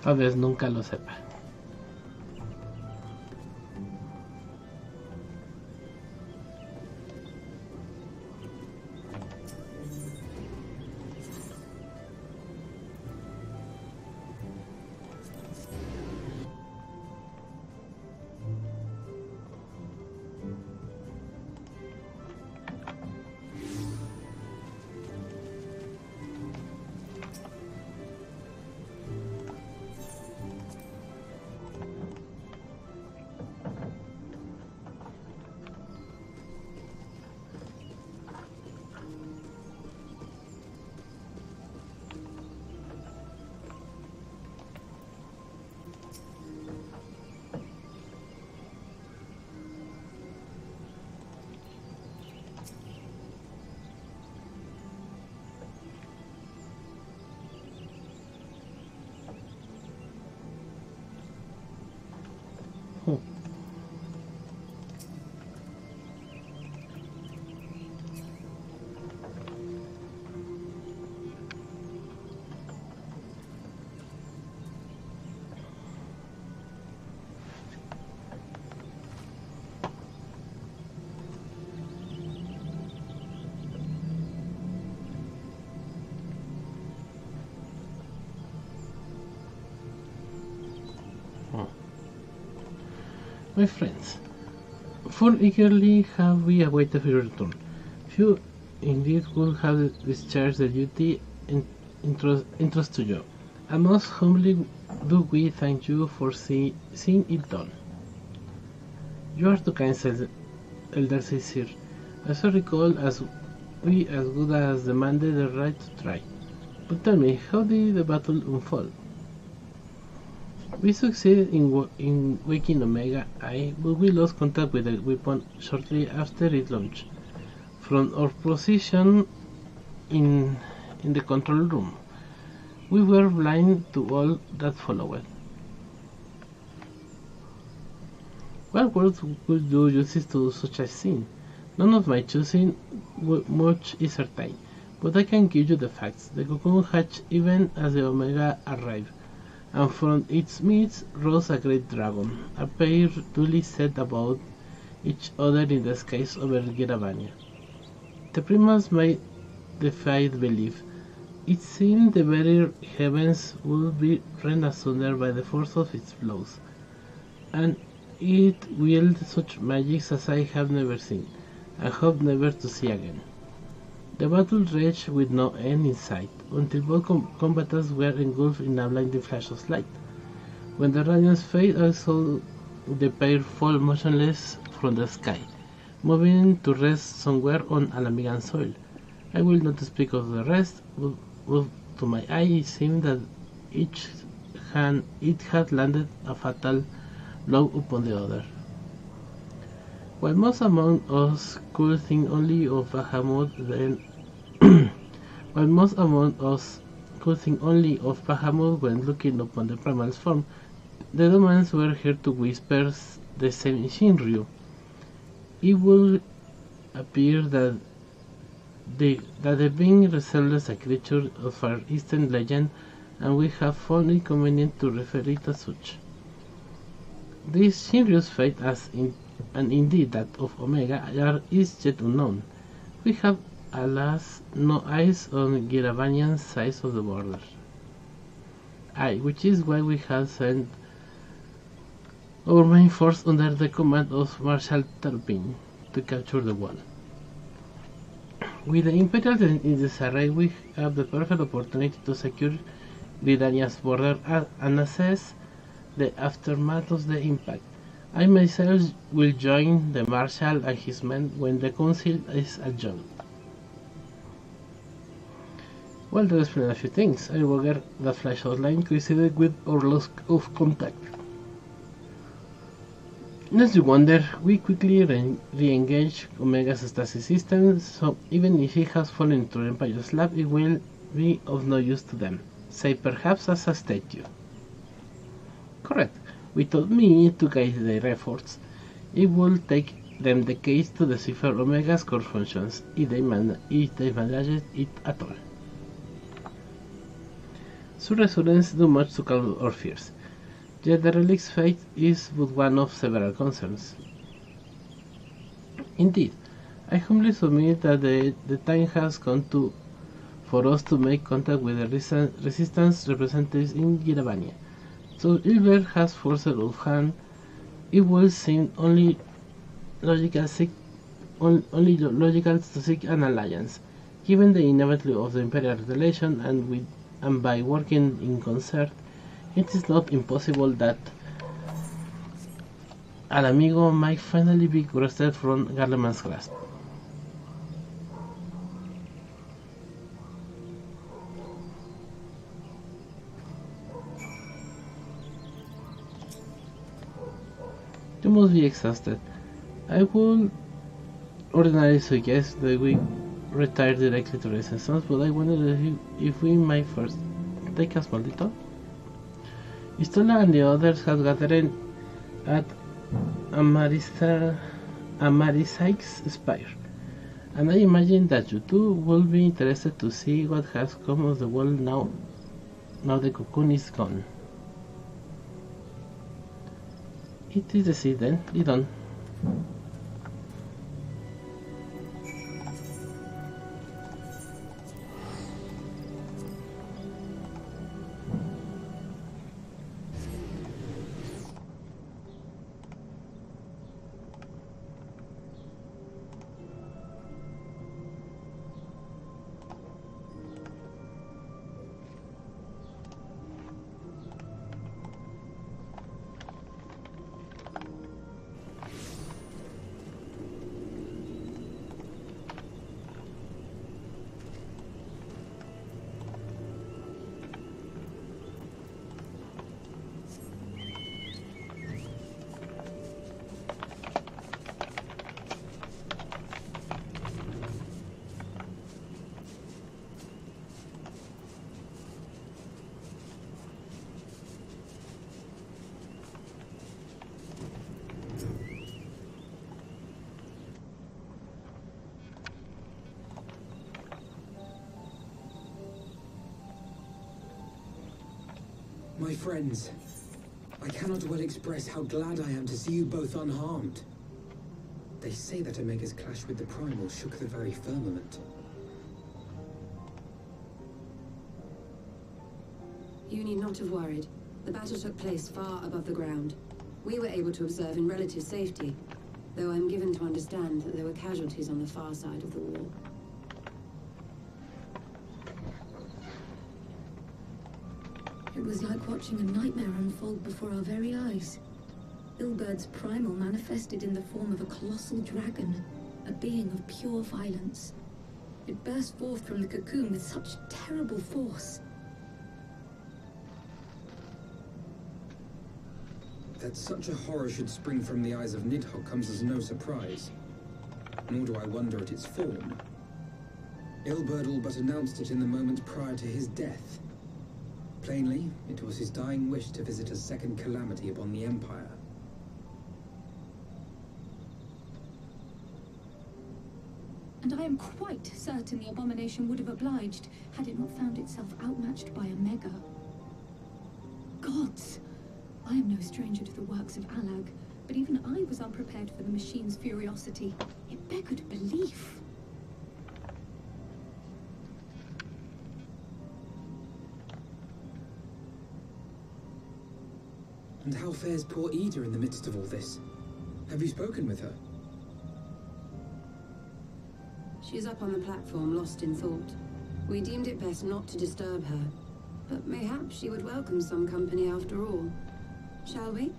Tal vez nunca lo sepa. My friends, for eagerly have we awaited your return. Few indeed would have discharged the duty entrusted to you, and most humbly do we thank you for seeing it done. You are too kind, said Elder Sir. As I recall, we as good as demanded the right to try. But tell me, how did the battle unfold? We succeeded in waking Omega I, but we lost contact with the weapon shortly after it launched. From our position in the control room, we were blind to all that followed. What words would do justice to such a scene? None of my choosing much is certain, but I can give you the facts. The cocoon hatched even as the Omega arrived, and from its midst rose a great dragon, a pair duly set about each other in the skies over Giravania. The primates made the fight believe. It seemed the very heavens would be rent asunder by the force of its blows, and it wielded such magics as I have never seen, and hope never to see again. The battle raged with no end in sight, until both combatants were engulfed in a blinding flash of light. When the radiance faded, I saw the pair fall motionless from the sky, moving to rest somewhere on Alamigan soil. I will not speak of the rest, but to my eye it seemed that it had landed a fatal blow upon the other. While most among us could think only of Bahamut when looking upon the primal's form, the Domans were heard to whisper the same in Shinryu. It would appear that the being resembles a creature of Far Eastern legend, and we have found it convenient to refer it as such. This Shinryu's fate, and indeed that of Omega, is yet unknown. We have, alas, no eyes on Giravanian side of the border. Which is why we have sent our main force under the command of Marshal Turpin to capture the wall. With the Imperials in disarray, we have the perfect opportunity to secure Gridania's border and assess the aftermath of the impact. I myself will join the Marshal and his men when the council is adjourned. Well, to explain a few things, I wonder that flash outline coincided with our loss of contact. As you wonder, we quickly re-engage Omega's stasis system, so even if it has fallen into Empire's lap, it will be of no use to them, save perhaps as a statue. Correct. Without me to guide their efforts, it will take them decades to decipher Omega's core functions, if they manage it at all. Su resurgence do much to calm our fears, yet the relic's fate is but one of several concerns. Indeed, I humbly submit that the time has come for us to make contact with the resistance representatives in Yeravania. So Ilbert has forced Ulfhan. It will seem only logical to seek an alliance, given the inevitability of the imperial relation, and by working in concert, it is not impossible that Al Amigo might finally be wrested from Garlemann's grasp. You must be exhausted. I would ordinarily suggest that we retire directly to Resistance, but I wondered if we might first take a small detour. Istola and the others had gathered at Amarisike's spire, and I imagine that you too will be interested to see what has come of the world now the cocoon is gone. It is the sea then, lead on. My friends, I cannot well express how glad I am to see you both unharmed. They say that Omega's clash with the Primal shook the very firmament. You need not have worried. The battle took place far above the ground. We were able to observe in relative safety, though I'm given to understand that there were casualties on the far side of the wall. It was like watching a nightmare unfold before our very eyes. Ilberd's primal manifested in the form of a colossal dragon, a being of pure violence. It burst forth from the cocoon with such terrible force. That such a horror should spring from the eyes of Nidhogg comes as no surprise. Nor do I wonder at its form. Ilberd all but announced it in the moment prior to his death. Plainly, it was his dying wish to visit a second calamity upon the Empire. And I am quite certain the abomination would have obliged had it not found itself outmatched by Omega. Gods! I am no stranger to the works of Allag, but even I was unprepared for the machine's furiosity. It beggared belief. And how fares poor Ida in the midst of all this? Have you spoken with her? She's up on the platform, lost in thought. We deemed it best not to disturb her, but mayhaps she would welcome some company after all. Shall we?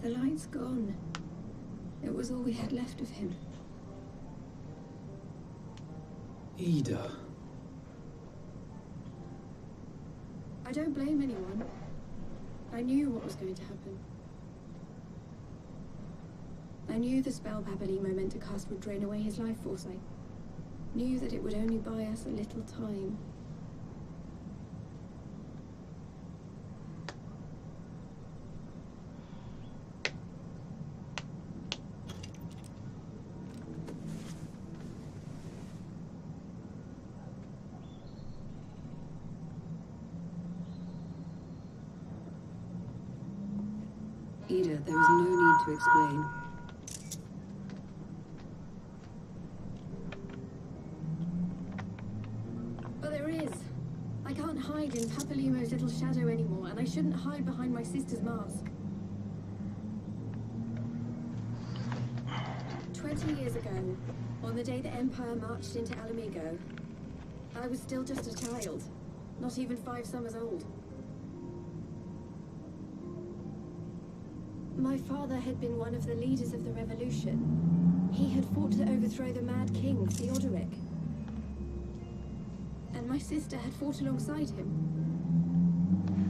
The light's gone. It was all we had left of him. Ida. I don't blame anyone. I knew what was going to happen. I knew the spell Papalimo meant to cast would drain away his life force. I knew that it would only buy us a little time. Ida, there is no need to explain. But there is. I can't hide in Papalimo's little shadow anymore, and I shouldn't hide behind my sister's mask. 20 years ago, on the day the Empire marched into Alamigo, I was still just a child, not even 5 summers old. My father had been one of the leaders of the revolution. He had fought to overthrow the Mad King, Theodoric. And my sister had fought alongside him.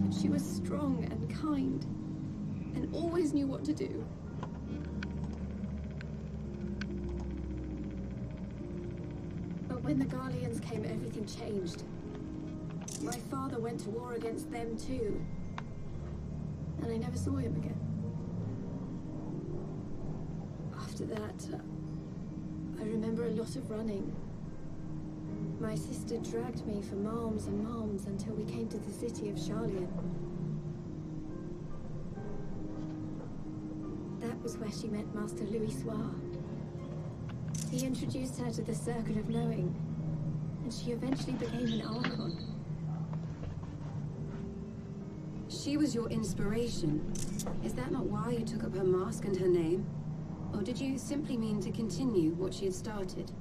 But she was strong and kind, and always knew what to do. But when the Garleans came, everything changed. My father went to war against them too. And I never saw him again. After that, I remember a lot of running. My sister dragged me for malms and malms until we came to the city of Charlian. That was where she met Master Louis Soir. He introduced her to the Circle of Knowing, and she eventually became an Archon. She was your inspiration. Is that not why you took up her mask and her name? Or did you simply mean to continue what she had started?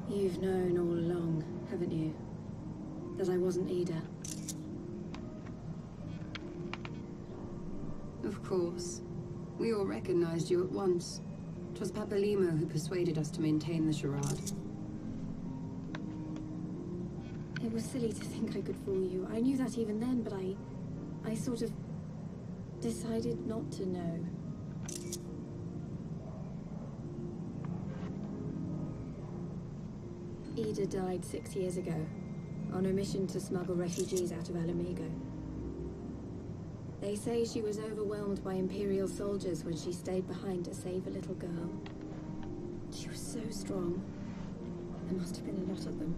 You've known all along, haven't you? That I wasn't Ida. Of course. We all recognized you at once. 'Twas Papalimo who persuaded us to maintain the charade. It was silly to think I could fool you. I knew that even then, but I sort of decided not to know. Ida died 6 years ago, on a mission to smuggle refugees out of Alamigo. They say she was overwhelmed by Imperial soldiers when she stayed behind to save a little girl. She was so strong. There must have been a lot of them.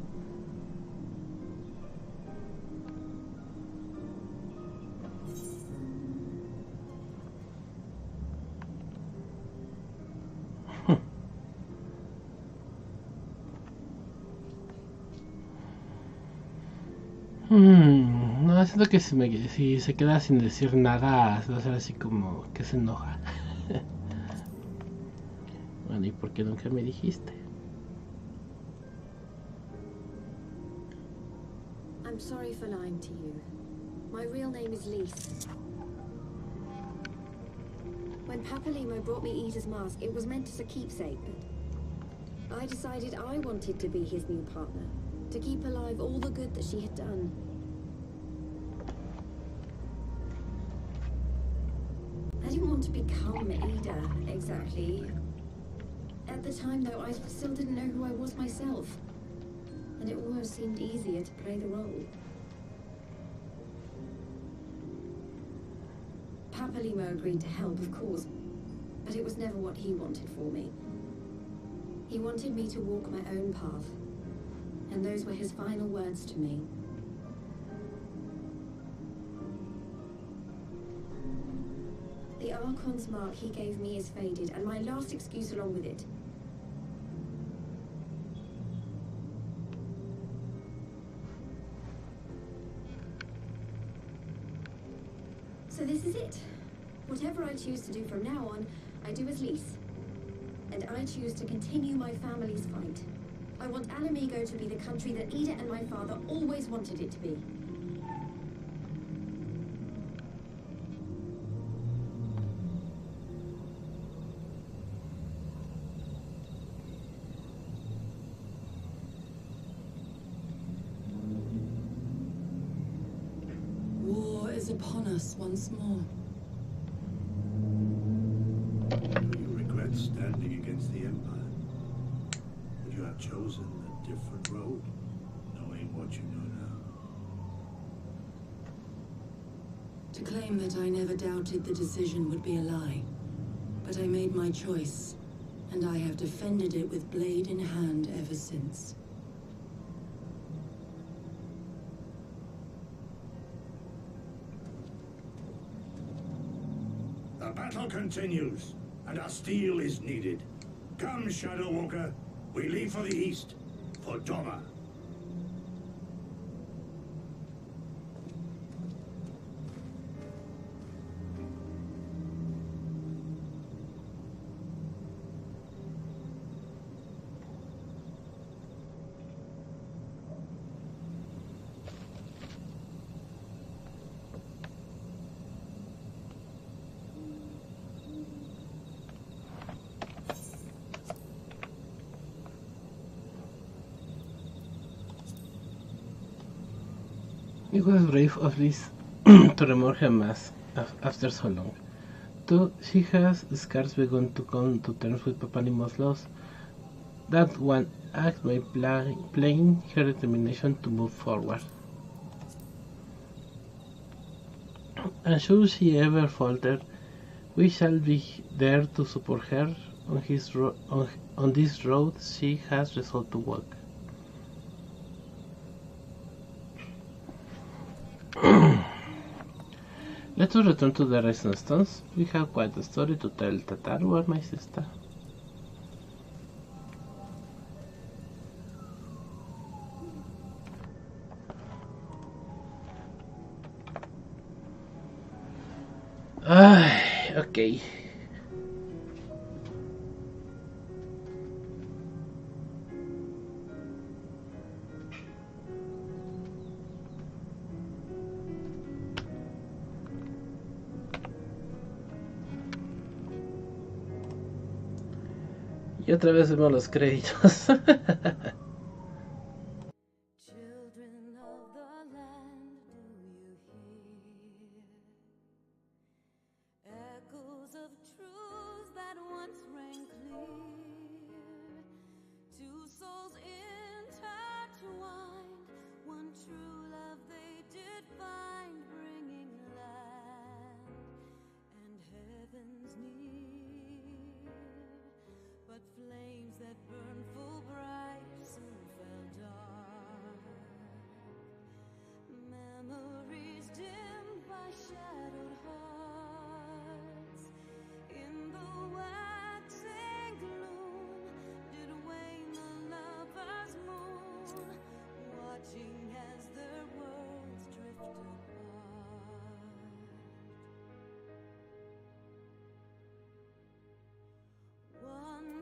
No, siento que si se queda sin decir nada, va a ser así como que se enoja. Bueno, ¿y por qué nunca me dijiste? I'm sorry for lying to you. My real name is Lise. When Papalimo brought me Ida's mask, it was meant as a keepsake, but I decided I wanted to be his new partner, to keep alive all the good that she had done. I didn't want to become Ida, exactly. At the time, though, I still didn't know who I was myself, and it almost seemed easier to play the role. Papalimo agreed to help, of course, but it was never what he wanted for me. He wanted me to walk my own path, and those were his final words to me. The Archon's mark he gave me is faded, and my last excuse along with it. So this is it. Whatever I choose to do from now on, I do as Lise. And I choose to continue my family's fight. I want Alamigo to be the country that Ida and my father always wanted it to be. War is a upon us once more. Do you regret standing against the Empire? Would you have chosen a different road, knowing what you know now? To claim that I never doubted the decision would be a lie. But I made my choice, and I have defended it with blade in hand ever since. The battle continues, and our steel is needed. Come, Shadow Walker. We leave for the east, for Doma. It was brave of Liz to remove her mask after so long. Though she has scarce begun to come to terms with Papanimo's loss, that one act by playing her determination to move forward. And should she ever falter, we shall be there to support her on this road she has resolved to walk. Let us return to the Rising Stones. We have quite a story to tell. Tatar, my sister. Okay. Y otra vez vemos los créditos.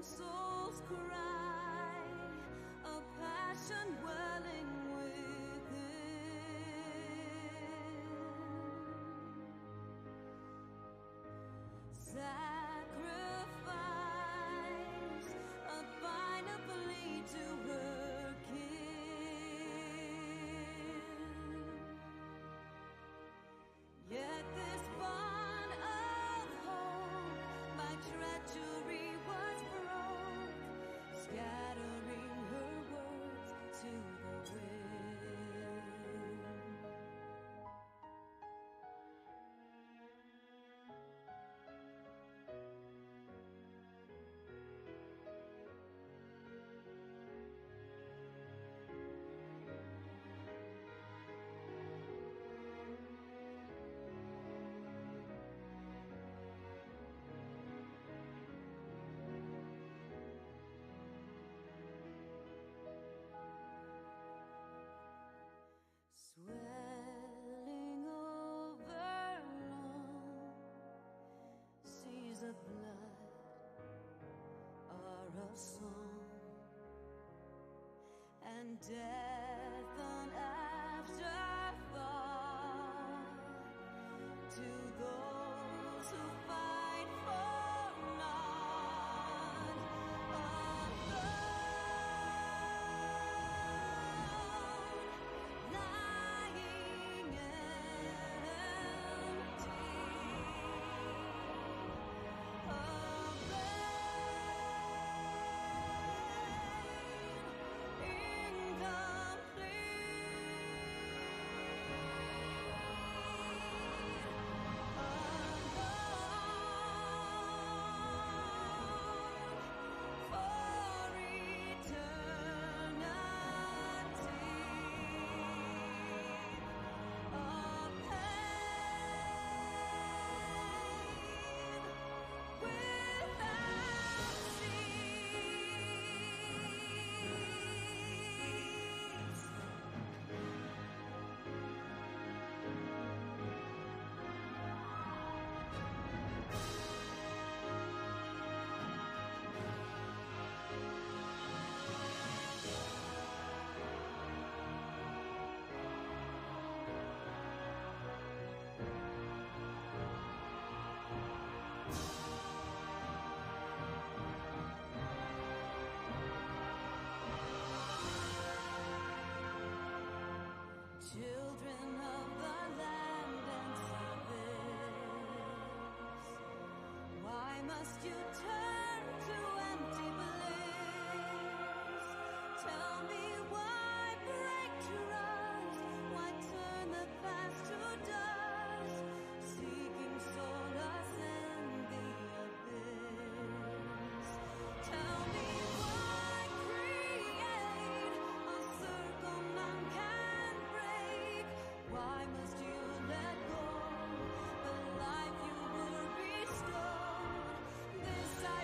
Souls cry, a passion welling within. Sacrifice, a final plea to her kin. Yet this bond of hope by treachery was broke, scattering her words to the wind. Swelling over long seas of blood are of song, and death an afterthought to those who fight for naught. Lying children of the land and service. Why must you turn to empty bliss? Tell me why break trust? Why turn the past to dust? Seeking solace in the abyss. Tell me why create a circle none can break? Why must you let go the life you were bestowed? This I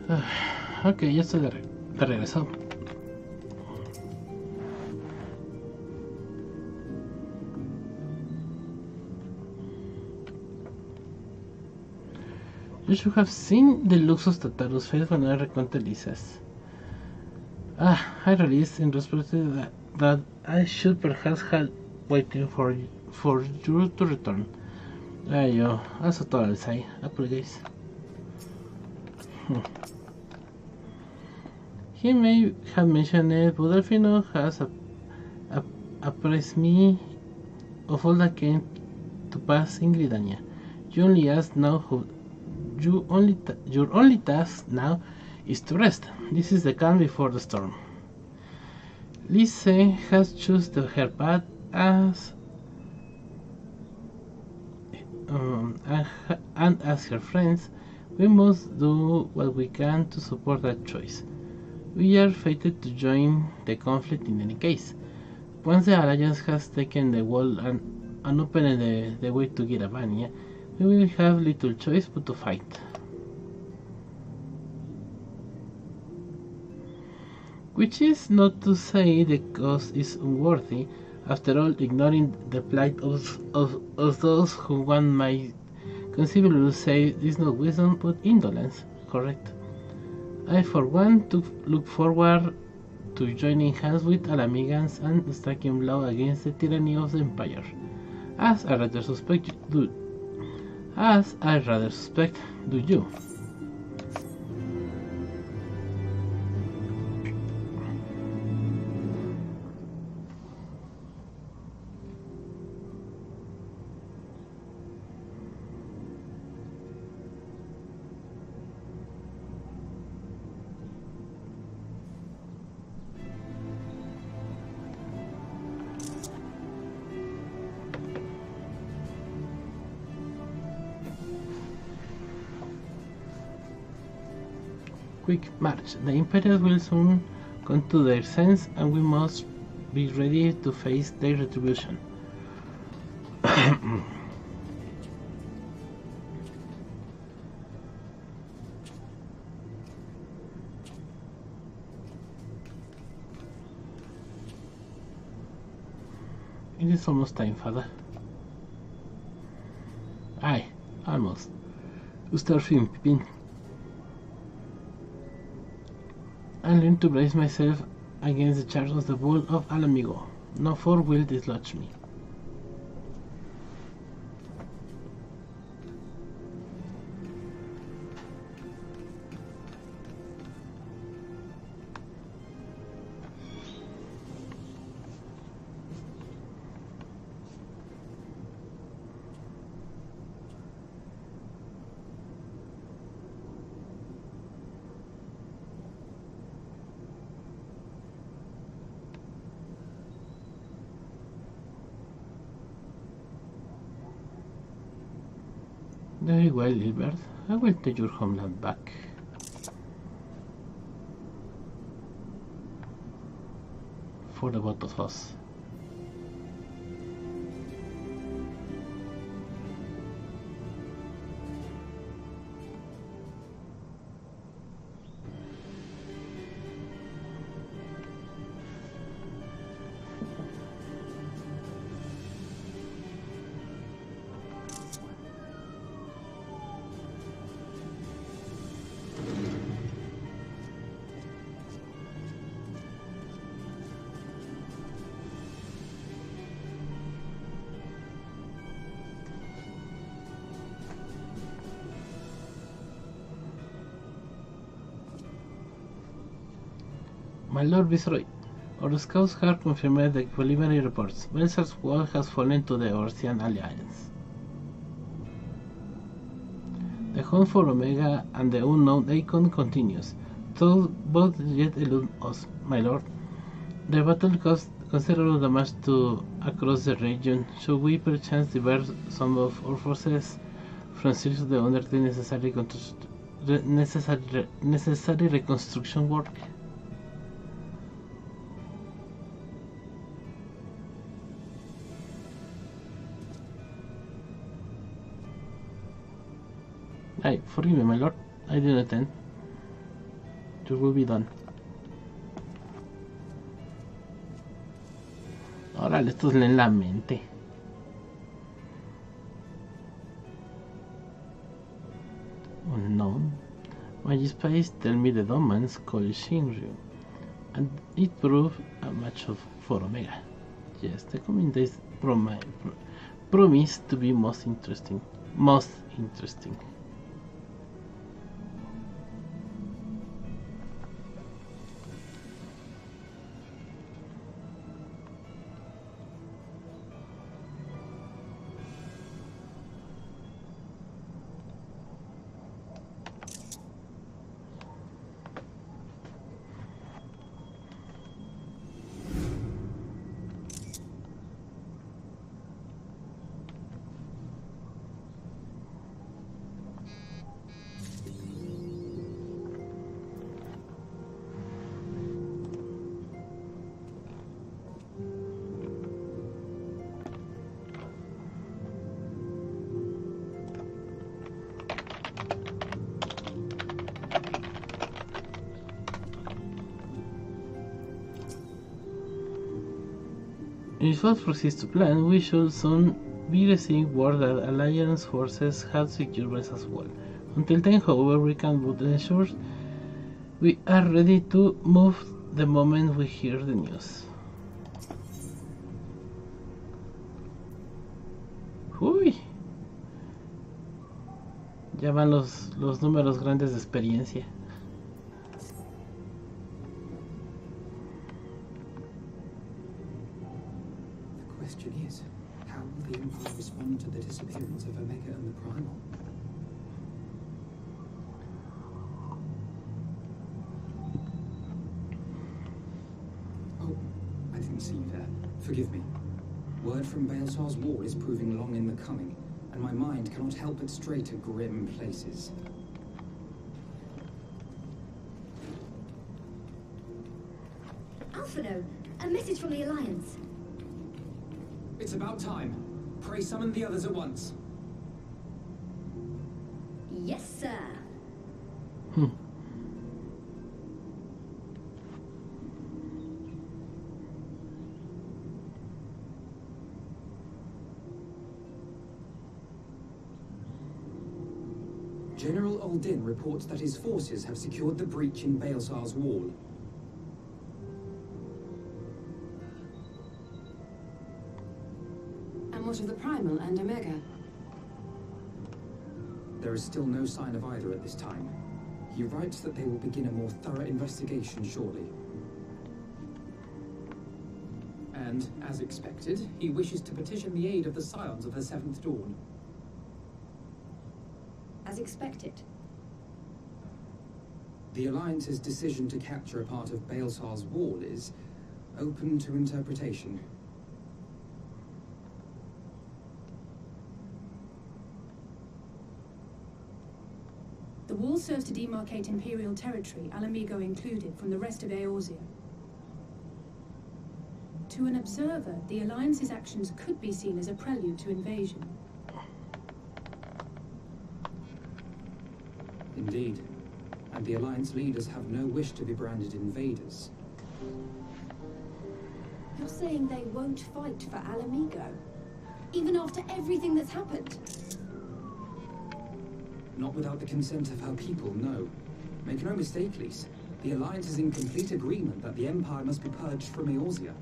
Ok, ya estoy de regreso. You should have seen the looks of Tataru's face when I recounted Lisa's. I realized in retrospect that I should perhaps have waited for you to return. Yo, that's what I'll say. Apologize. He may have mentioned it, but Delfino has apprised me of all that came to pass in Gridania. You only ask now who your only task now is to rest. This is the calm before the storm. Lise has chosen her path and as her friends, we must do what we can to support that choice. We are fated to join the conflict in any case. Once the Alliance has taken the wall and opened the way to Giravania, we will have little choice but to fight. Which is not to say the cause is unworthy. After all, ignoring the plight of those who one might conceivably say is not wisdom but indolence, correct? I for one look forward to joining hands with Alamigans and striking blow against the tyranny of the Empire, as I rather suspect do you. Quick march. The Imperials will soon come to their sense and we must be ready to face their retribution. It is almost time, father. Aye, almost. Start film, Pipin. I learned to brace myself against the charge of the bull of Alamigo. No foe will dislodge me. Very well, Gilbert. I will take your homeland back. For the both of us. My Lord Viceroy, our scouts have confirmed the preliminary reports. Belsar's wall has fallen to the Orcian Alliance. The hunt for Omega and the unknown Icon continues, though both yet elude us, my lord. The battle caused considerable damage across the region. Should we perchance divert some of our forces from series to undertake necessary reconstruction work? Aye, forgive me, my lord. I did not intend. You will be done. Órale, estos leen la mente. Unknown. My spies tell me the Domans call Shinryu, and it proved a match for Omega. Yes, the coming days promise to be most interesting. Most interesting. If what proceeds to plan, we should soon be receiving word that Alliance forces have secured Belsa's wall. Until then, however, we can but ensure we are ready to move the moment we hear the news. Uy. Ya van los números grandes de experiencia. The question is, how will the Empire respond to the disappearance of Omega and the Primal? Oh, I didn't see you there. Forgive me. Word from Baelsar's wall is proving long in the coming, and my mind cannot help but stray to grim places. Alphino, a message from the Alliance. It's about time. Pray summon the others at once. Yes, sir. General Aldin reports that his forces have secured the breach in Baelsar's wall. And what of the Primal and Omega? There is still no sign of either at this time. He writes that they will begin a more thorough investigation shortly. And, as expected, he wishes to petition the aid of the Scions of the Seventh Dawn. As expected. The Alliance's decision to capture a part of Baelsar's wall is open to interpretation. The wall serves to demarcate Imperial territory, Alamigo included, from the rest of Eorzea. To an observer, the Alliance's actions could be seen as a prelude to invasion. Indeed. And the Alliance leaders have no wish to be branded invaders. You're saying they won't fight for Alamigo? Even after everything that's happened? Not without the consent of her people, no. Make no mistake, Lise. The Alliance is in complete agreement that the Empire must be purged from Eorzea.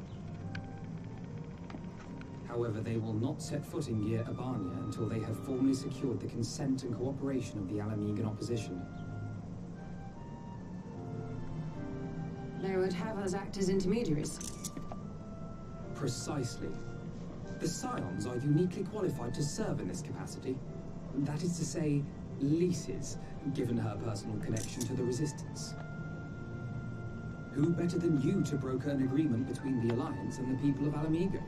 However, they will not set foot in Gyr Abania until they have formally secured the consent and cooperation of the Alamigan opposition. They would have us act as intermediaries. Precisely. The Scions are uniquely qualified to serve in this capacity. That is to say, Lise's, given her personal connection to the Resistance. Who better than you to broker an agreement between the Alliance and the people of Alamigo?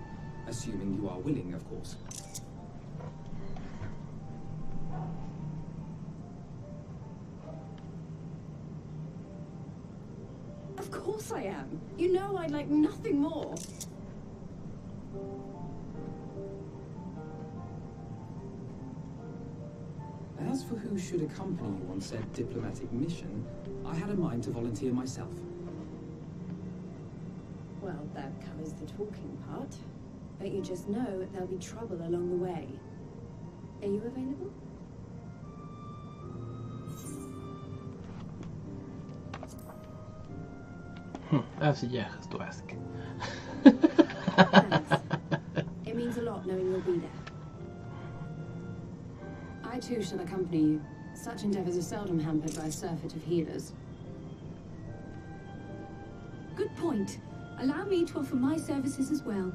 Assuming you are willing, of course. Of course I am. You know I'd like nothing more. As for who should accompany you on said diplomatic mission, I had a mind to volunteer myself. Well, that covers the talking part. But you just know there'll be trouble along the way. Are you available? As you have to ask. Thanks. It means a lot knowing you'll be there. I too shall accompany you. Such endeavors are seldom hampered by a surfeit of healers. Good point. Allow me to offer my services as well.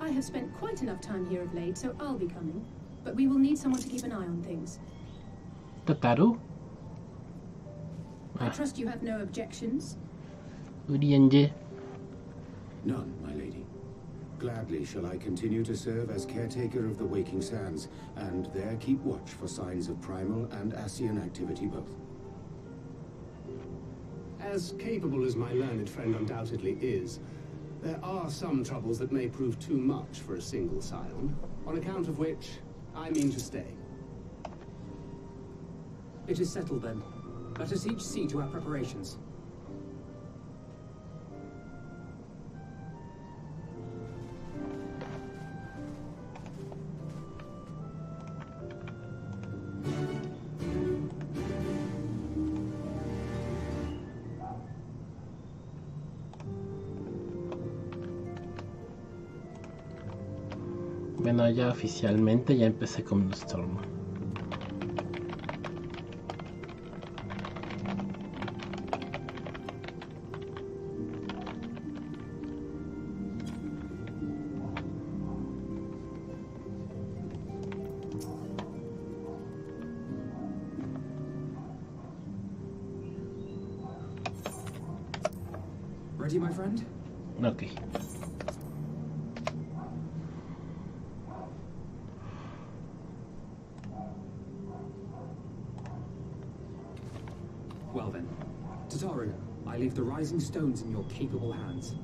I have spent quite enough time here of late, so I'll be coming. But we will need someone to keep an eye on things. Tataru? I trust you have no objections. Urienje. None, my lady. Gladly shall I continue to serve as caretaker of the Waking Sands, and there keep watch for signs of primal and Ascian activity both. As capable as my learned friend undoubtedly is, there are some troubles that may prove too much for a single scion, on account of which I mean to stay. It is settled then. Let us each see to our preparations. Bueno, ya oficialmente ya empecé con Storm. Ready, my friend? Okay. Well then, Tataru, I leave the rising stones in your capable hands.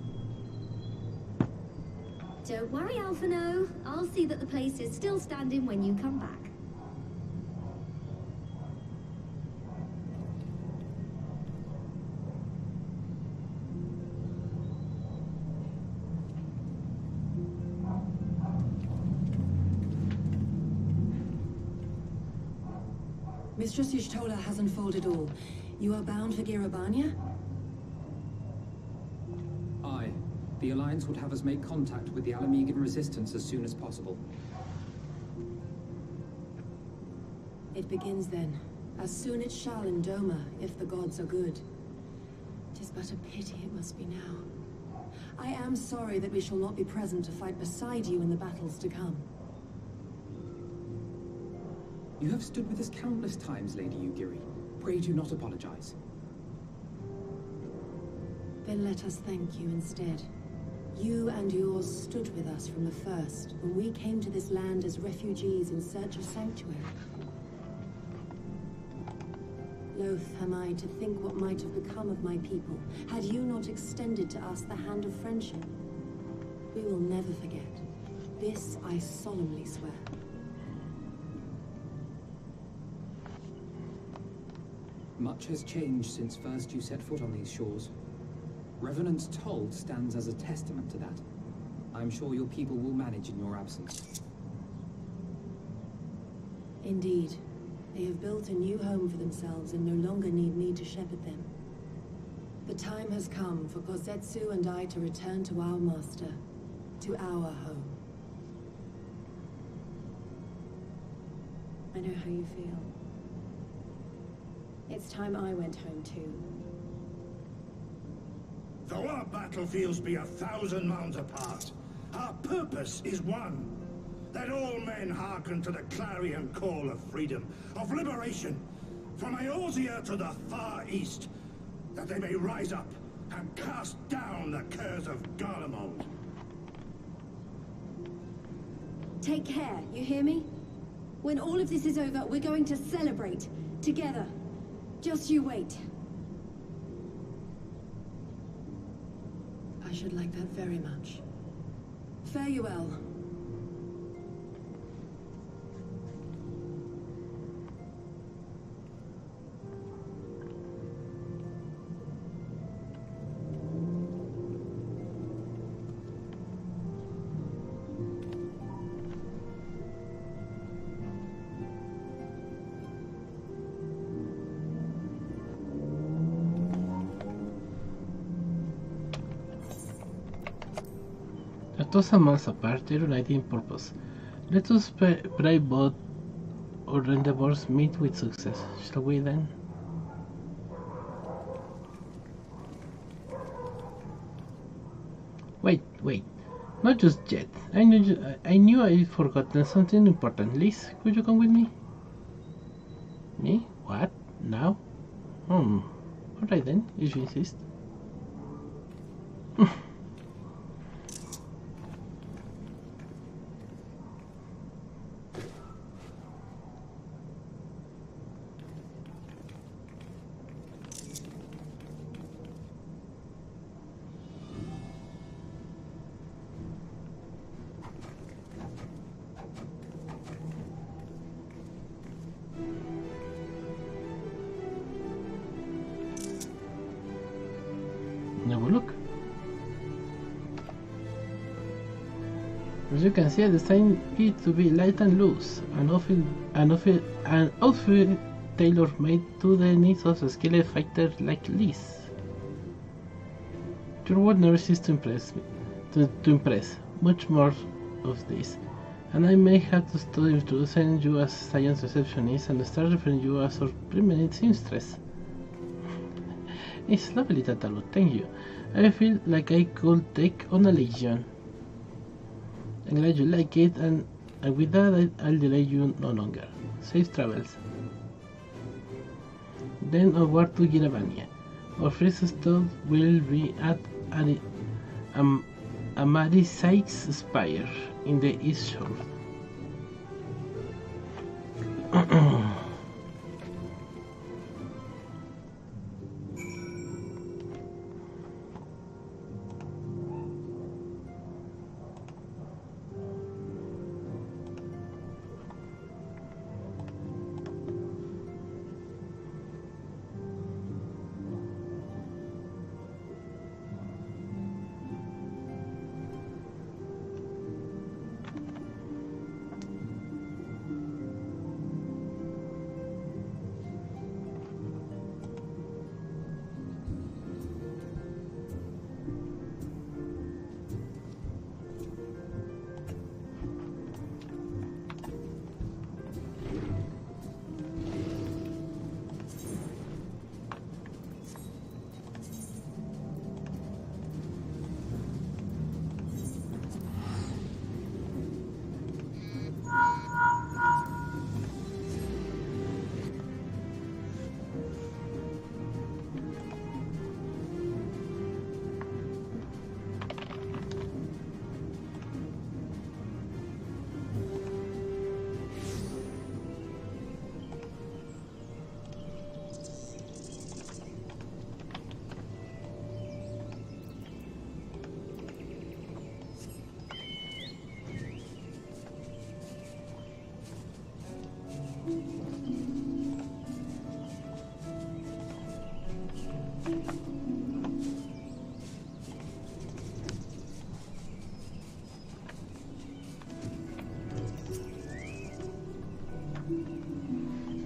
Don't worry, Alphino. I'll see that the place is still standing when you come back. Mistress Y'shtola has unfolded all. You are bound for Girabania? Aye. The Alliance would have us make contact with the Alamegan resistance as soon as possible. It begins then. As soon it shall in Doma, if the gods are good. 'Tis but a pity it must be now. I am sorry that we shall not be present to fight beside you in the battles to come. You have stood with us countless times, Lady Yugiri. Pray do not apologize. Then let us thank you instead. You and yours stood with us from the first, when we came to this land as refugees in search of sanctuary. Loath am I to think what might have become of my people, had you not extended to us the hand of friendship. We will never forget. This I solemnly swear. Much has changed since first you set foot on these shores. Revenant's toll stands as a testament to that. I'm sure your people will manage in your absence. Indeed. They have built a new home for themselves and no longer need me to shepherd them. The time has come for Kosetsu and I to return to our master, to our home. I know how you feel. It's time I went home too. Though our battlefields be 1,000 miles apart, our purpose is one. That all men hearken to the clarion call of freedom, of liberation, from Eorzea to the far east, that they may rise up and cast down the curse of Garlemald. Take care, you hear me? When all of this is over, we're going to celebrate, together. Just you wait. I should like that very much. Fare you well. Those animals apart, they're united in purpose. Let us pray both our endeavors meet with success. Shall we then? Wait. Not just yet. I knew I'd forgotten something important. Liz, could you come with me? Me? What? Now? Alright then, if you insist. Have a look. As you can see, I designed it to be light and loose, an outfit tailor-made to the needs of a skilled fighter like Liz. Your work never ceases to impress me. To impress. Much more of this. And I may have to stop introducing you as science receptionist and start referring you as our permanent seamstress. It's lovely, Tataru, thank you. I feel like I could take on a legion. I'm glad you like it, and with that I'll delay you no longer. Safe travels. Then onward to Giravania. Our first stop will be at Amarysike's Spire in the East Shore.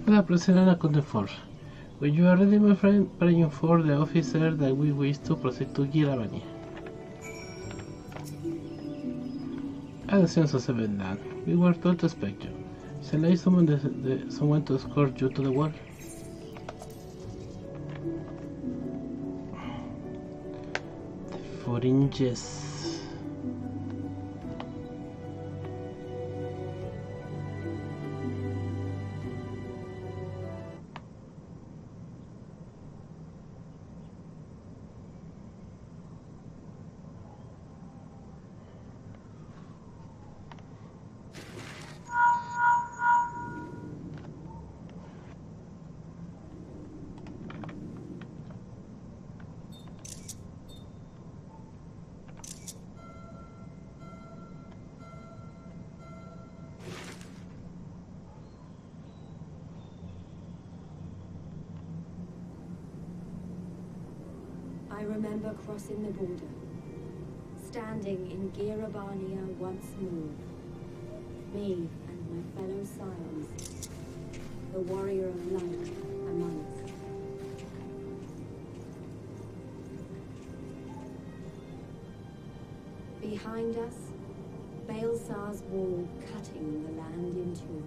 La procederán a condefor. When you are ready, my friend, pray for the officer that we wish to proceed to Giravania. Attention, Seven, we were told to expect you. Shall I summon someone to escort you to the wall? The Foringes. I remember crossing the border, standing in Giravania once more. Me and my fellow scions, the warrior of light among us. Behind us, Baelsar's wall cutting the land in two.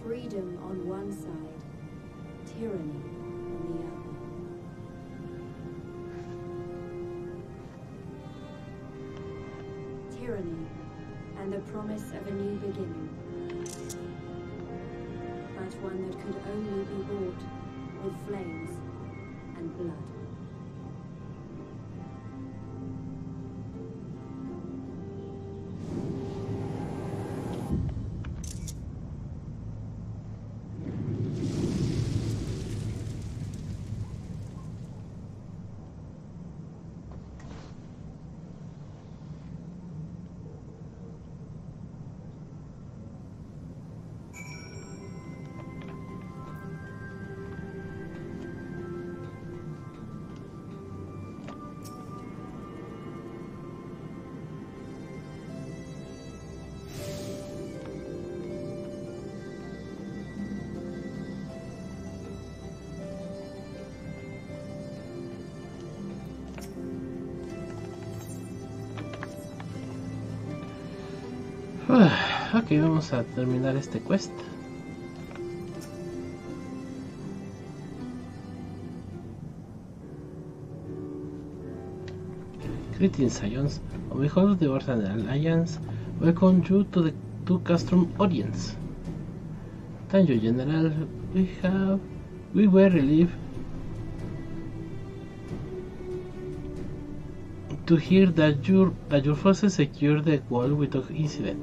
Freedom on one side, tyranny on the other. Tyranny and the promise of a new beginning. But one that could only be bought with flames and blood. Ok, vamos a terminar este quest. Greetings, Scions. On behalf of the Order Alliance, welcome you to the custom audience. Thank you, General. We were relieved to hear that your forces secured the wall without incident.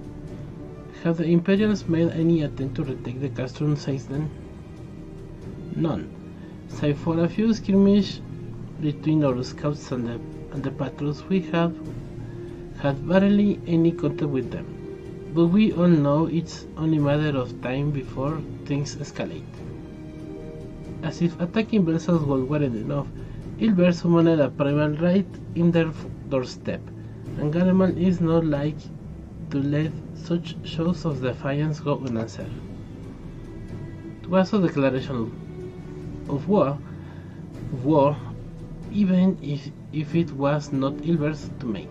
Have the Imperials made any attempt to retake the castrum since then? None, save for a few skirmishes between our scouts and the patrols. We have had barely any contact with them, but we all know it's only a matter of time before things escalate. As if attacking Baelsar's wall weren't enough, Ilbert summoned a primal right in their doorstep, and Ganeman is not like to let such shows of defiance go unanswered. It was a declaration of war, even if it was not Ilbert's to make,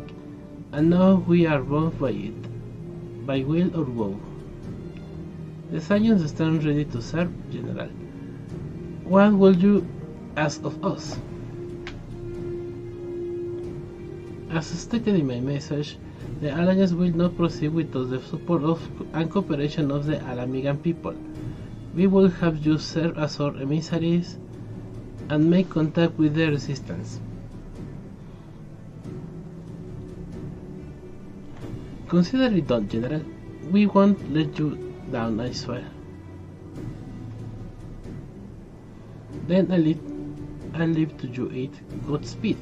and now we are bound by it, by will or woe. The Scions stand ready to serve, General. What would you ask of us? As stated in my message, the Alliance will not proceed without the support and cooperation of the Alamigan people. We will have you serve as our emissaries and make contact with the Resistance. Consider it done, General. We won't let you down, I swear. Then I leave to you 8. Godspeed.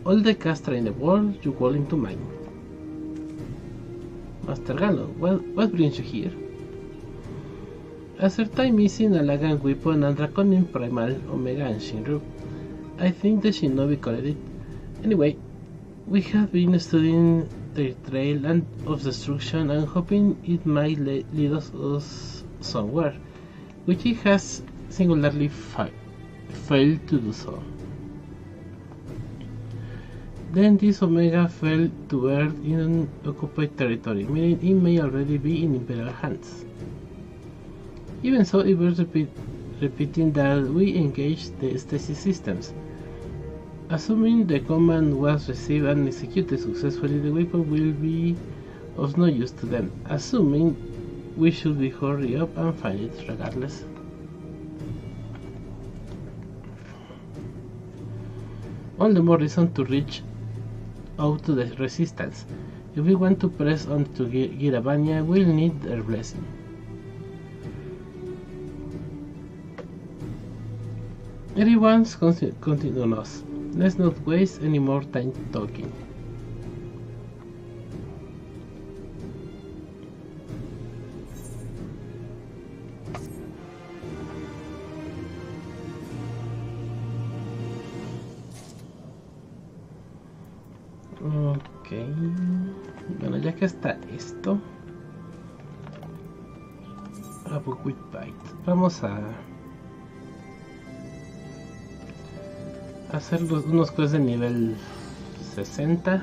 All the castra in the world you call into mind. Master Gallo, what brings you here? Ascertain missing a Lagan weapon and Draconian Primal Omega and Shinru. I think the Shinobi called it. Anyway, we have been studying their trail and of destruction and hoping it might lead us somewhere, which it has singularly failed to do so. Then this Omega fell to earth in occupied territory, meaning it may already be in Imperial hands. Even so, it was repeating that we engaged the stasis systems. Assuming the command was received and executed successfully, the weapon will be of no use to them. Assuming we should be hurry up and find it regardless. All the more reason to reach out to the Resistance. If we want to press on to Girabania, we'll need their blessing. Everyone's counting on us. Let's not waste any more time talking. Ok, bueno, ya que está esto, a book with bite, vamos a hacer unos quests de nivel 60.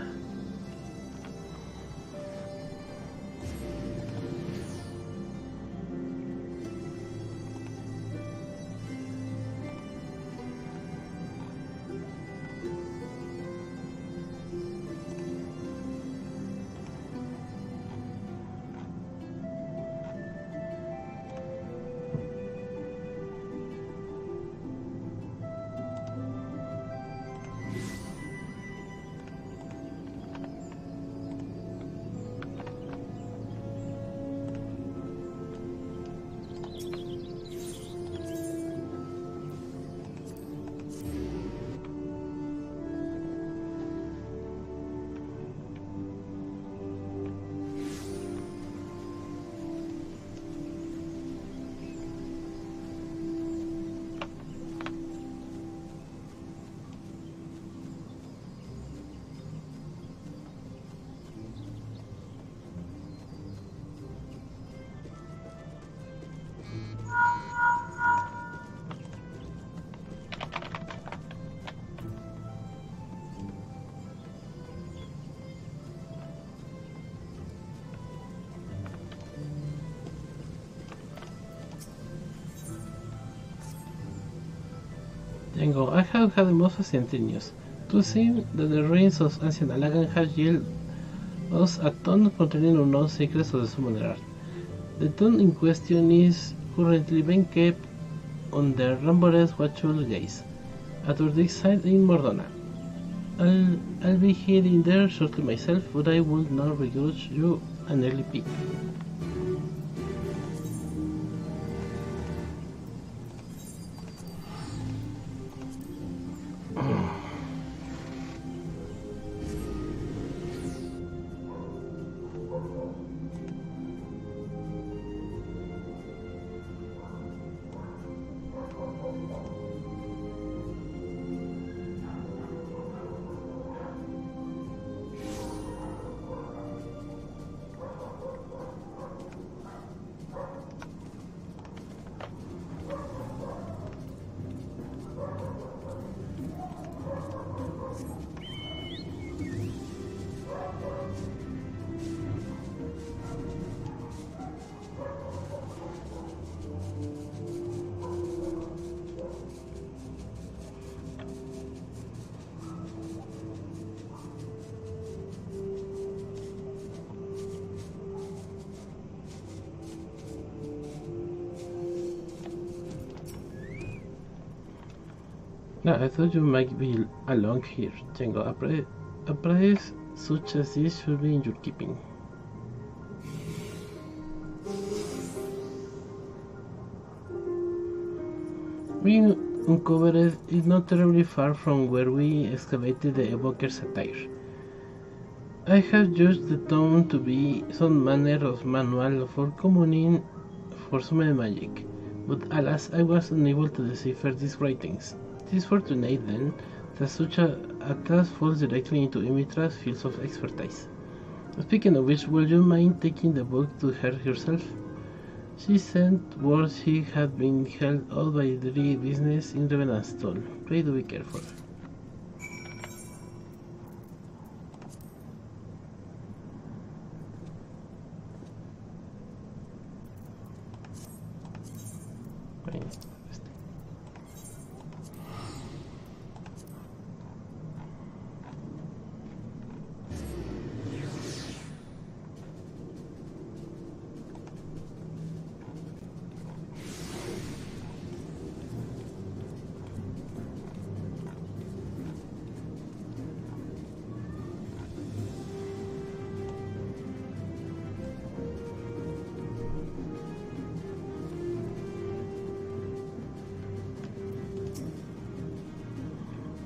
Jengo, I have had the most fascinating news. To seem that the reigns of ancient Alagan have yielded us a ton containing unknown secrets of the summoner art. The tomb in question is currently being kept under Ramboret's watchful gaze, at our dig site in Mordona. I'll be heading there shortly myself, but I would not begrudge you an early peek. No, I thought you might be along here, Jengo. A prize such as this should be in your keeping. We uncovered it not terribly far from where we excavated the evoker's attire. I have judged the tomb to be some manner of manual for summoning magic, but alas, I was unable to decipher these writings. It is fortunate then that such a task falls directly into Imitra's fields of expertise. Speaking of which, would you mind taking the book to her yourself? She sent word she had been held out by the business in Revenant's stall. Pray to be careful.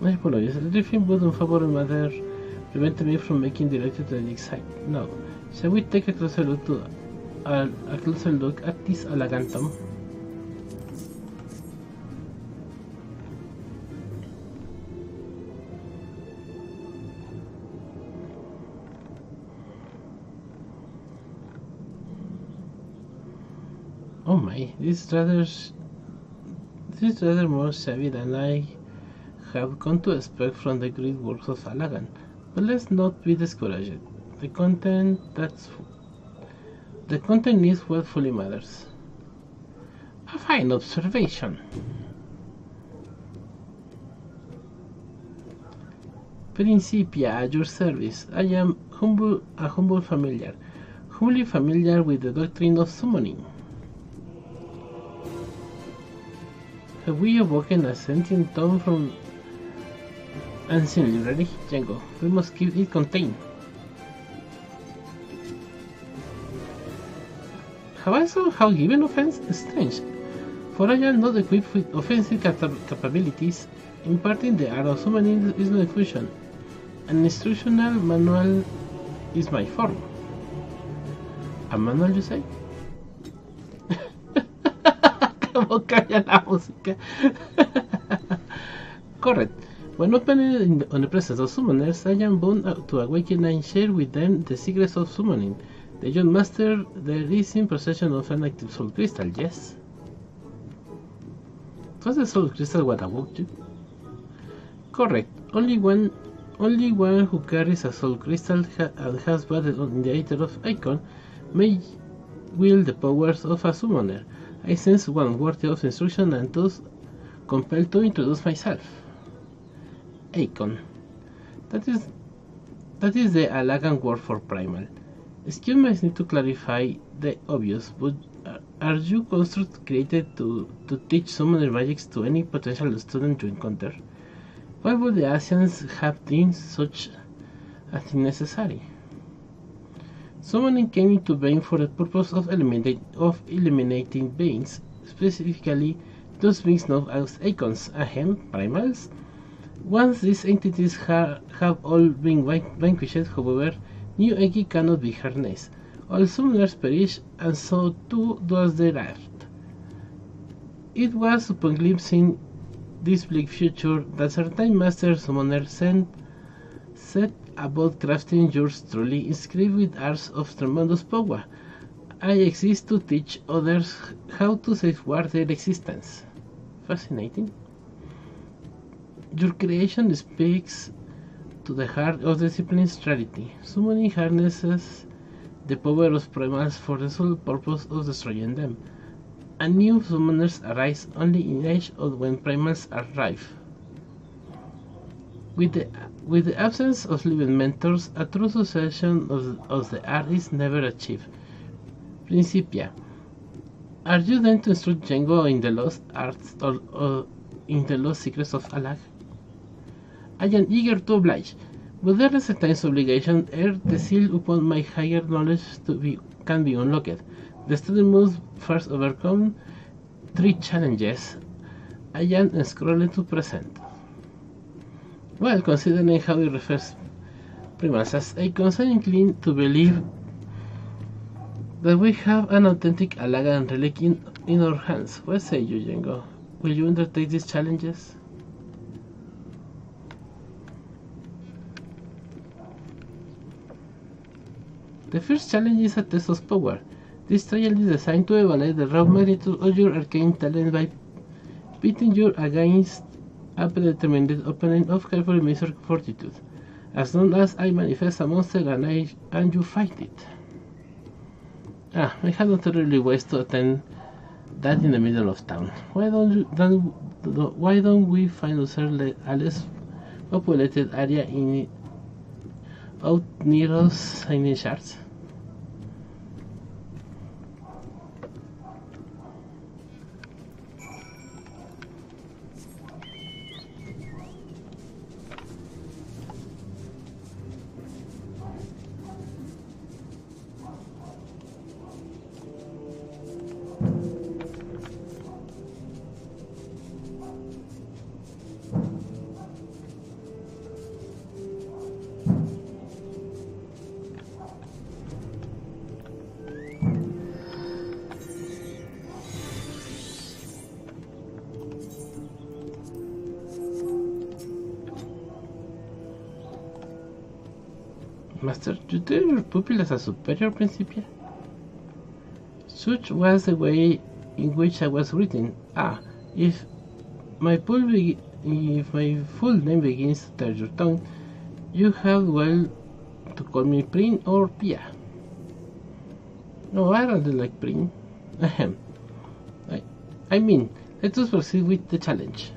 My apologies. The drifting would unfavorable matter prevent me from making directly to the dig site. Now, shall we take a closer look at this Alagantum? Oh my, this is rather more savvy than I have come to expect from the great works of Alagan, but let's not be discouraged. The content is what fully matters. A fine observation. Principia, at your service. I am a humble familiar, humbly familiar with the doctrine of summoning. Have we awoken a sentient tome from ancient library? Jengo, we must keep it contained. Have I somehow given offense? Strange, for I am not equipped with offensive capabilities. Imparting the art of summoning is no function. An instructional manual is my form. A manual, you say? Como calla la música. Correct. When opening on the presence of summoners, I am bound to awaken and share with them the secrets of summoning. The young master, there is in possession of an active soul crystal, yes? Was the soul crystal what awoke you? Correct. Only one who carries a soul crystal and has battled on the Aether of Icon may wield the powers of a summoner. I sense one worthy of instruction and thus compelled to introduce myself. Icon. That is the Alagan word for primal. Excuse me, I need to clarify the obvious, but are you construct created to teach summoner magics to any potential student you encounter? Why would the Asians have deemed such a thing necessary? Summoning came into being for the purpose of eliminating beings, specifically those beings known as icons, primals. Once these entities have all been vanquished, however, new Eki cannot be harnessed. All summoners perish, and so too does their art. It was upon glimpsing this bleak future that certain master summoner set about crafting yours truly, inscribed with arts of tremendous power. I exist to teach others how to safeguard their existence. Fascinating. Your creation speaks to the heart of the discipline's rarity. Summoning harnesses the power of primals for the sole purpose of destroying them, and new summoners arise only in age or when primals are rife. With the absence of living mentors, a true succession of the art is never achieved. Principia. Are you then to instruct Jengo in the lost arts or in the lost secrets of Alag? I am eager to oblige, but there is a time's obligation ere the seal upon my higher knowledge can be unlocked. The student must first overcome 3 challenges. I am scrolling to present. Well, considering how it refers primals as icons, I am inclined to believe that we have an authentic Alagan relic in our hands. What say you, Jengo? Will you undertake these challenges? The first challenge is a test of power. This trial is designed to evaluate the raw magnitude of your arcane talent by pitting you against a predetermined opponent of carefully measured fortitude. As long as I manifest a monster and you fight it. I had not really ways to attend that in the middle of town. Why don't we find ourselves a less populated area out near us signing shards? Master, you tell your pupil as a superior, Principia? Such was the way in which I was written. If my pupil if my full name begins to tear your tongue, you have well to call me Prin or Pia. No, I rather like Prin. Ahem. I mean, let us proceed with the challenge.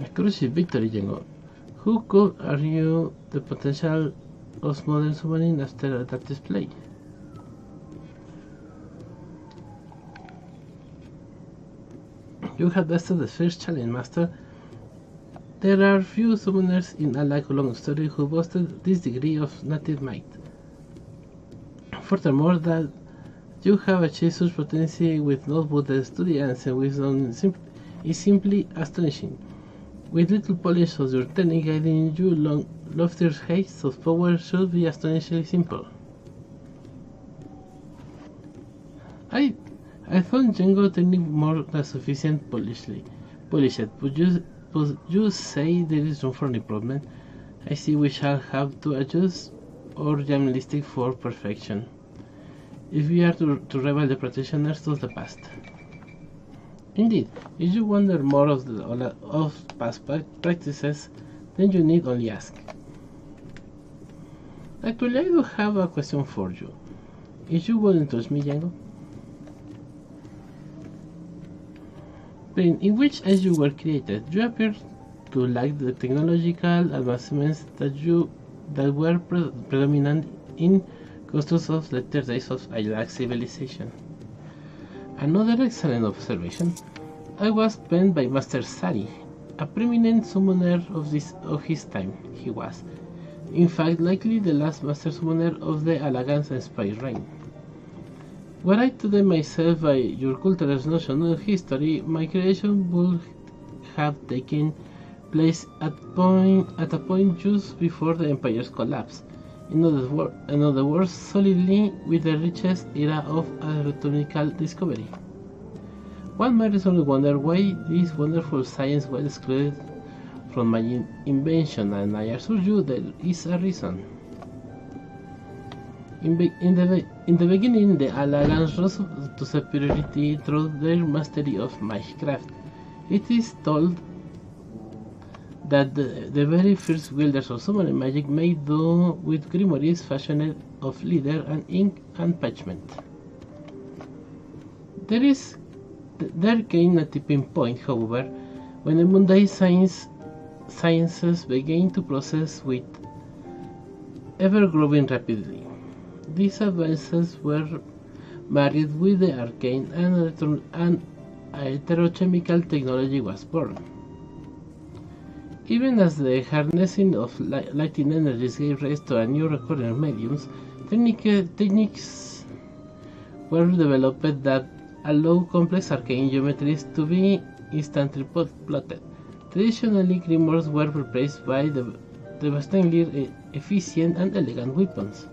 Exclusive victory, Jengo. Who could argue the potential of modern summoning after that display? You have bested the first challenge, Master. There are few summoners in a long story who boasted this degree of native might. Furthermore, that you have achieved such potency with no Buddha study and wisdom is simply astonishing. With little polish of your technique guiding you, loftier heights of power should be astonishingly simple. I found Jengo technique more than sufficient polished, but you say there is room for improvement. I see we shall have to adjust our realistic for perfection, if we are to rival the practitioners of the past. Indeed, if you wonder more of past practices, then you need only ask. Actually, I do have a question for you. If you wouldn't touch me, Jengo? In which as you were created, you appear to lack the technological advancements that were predominant in customs of later days of Iraq civilization. Another excellent observation. I was penned by Master Sari, a preeminent summoner of his time. He was, in fact, likely the last master summoner of the Alagans and Spy reign. Were I today myself by your cultural notion of history, my creation would have taken place at a point just before the Empire's collapse. In other words, solidly with the richest era of astronomical discovery. One might reasonably wonder why this wonderful science was excluded from my invention, and I assure you there is a reason. In the beginning, the Alagans rose to superiority through their mastery of magicraft. It is told that the very first wielders of summoning magic made do with grimoires fashioned of leather and ink and parchment. There came a tipping point, however, when the mundane sciences began to process with ever-growing rapidly. These advances were married with the arcane, and heterochemical technology was born. Even as the harnessing of lighting energies gave rise to a new recurrent mediums, techniques were developed that allow complex arcane geometries to be instantly plotted. Traditionally, grimoires were replaced by devastatingly efficient and elegant weapons.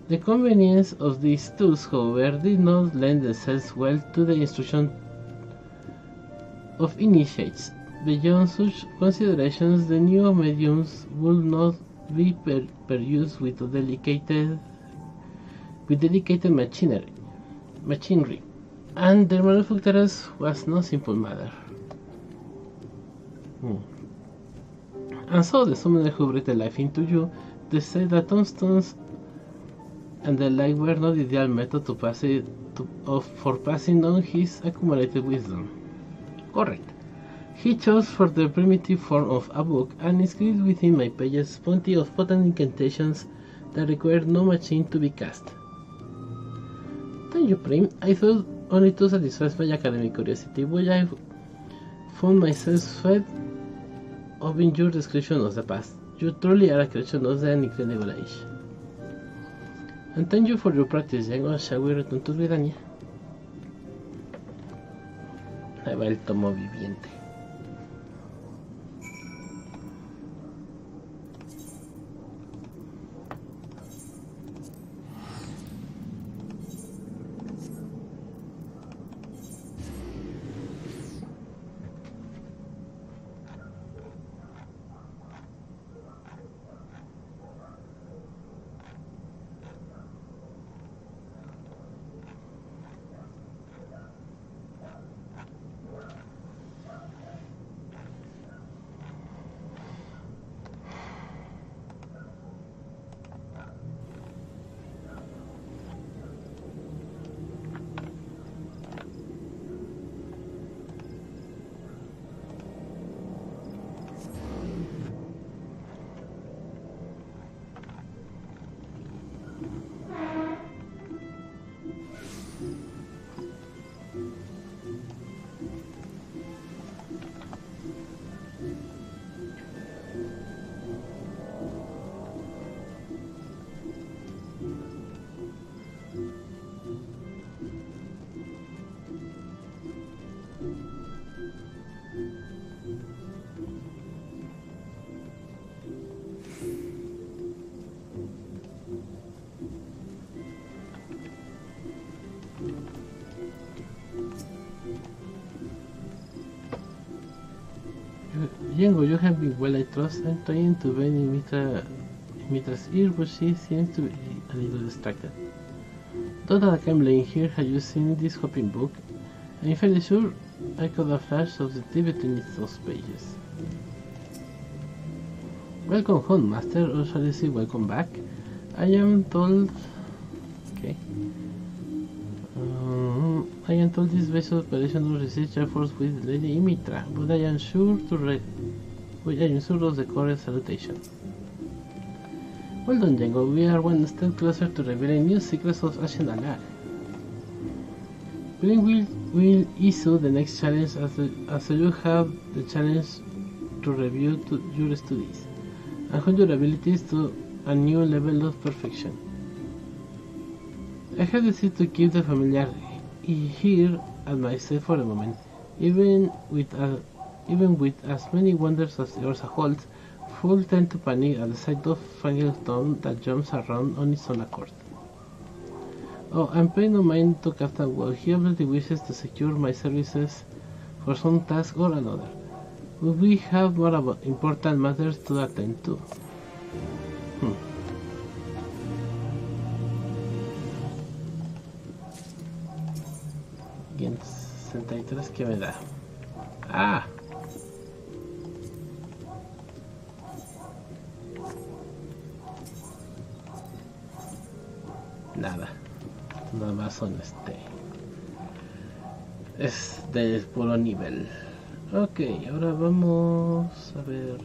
The convenience of these tools, however, did not lend themselves well to the instruction of initiates. Beyond such considerations, the new mediums would not be produced with dedicated machinery, and their manufacturers was no simple matter. And so the summoner who breathed life into you decided that tombstones and the like were not the ideal method for passing on his accumulated wisdom. Correct. He chose for the primitive form of a book and inscribed within my pages plenty of potent incantations that required no machine to be cast. Thank you, Prim. I thought only to satisfy my academic curiosity, but I found myself fed up in your description of the past. You truly are a creation of the incredible age. And thank you for your practice, Jengo. Shall we return to Britannia? va el tomo viviente. Jengo, you have been well, I trust. I'm trying to bend in Mitra's ear, but she seems to be a little distracted. Don't that I'm laying here, have you seen this hopping book? I'm fairly sure I caught a flash of the tea between those pages. Welcome home, master, or shall I say welcome back? I am told... Okay. I am told this base operation was research efforts with Lady Imitra, but I am sure of the correct salutation. Well done, Jengo. We are one step closer to revealing new secrets of Ashen Alag. Spring will issue the next challenge as you have the challenge to review your studies and hone your abilities to a new level of perfection. I have decided to keep the familiar here at my side for a moment, even with as many wonders as yours holds. Fools tend to panic at the sight of Fangel's Tom that jumps around on its own accord. Oh, I'm paying no mind to Captain Wall. He obviously wishes to secure my services for some task or another. But we have more important matters to attend to. Bien, 63, ¿qué me da? ¡Ah! Nada más son es de puro nivel. Ok, ahora vamos a ver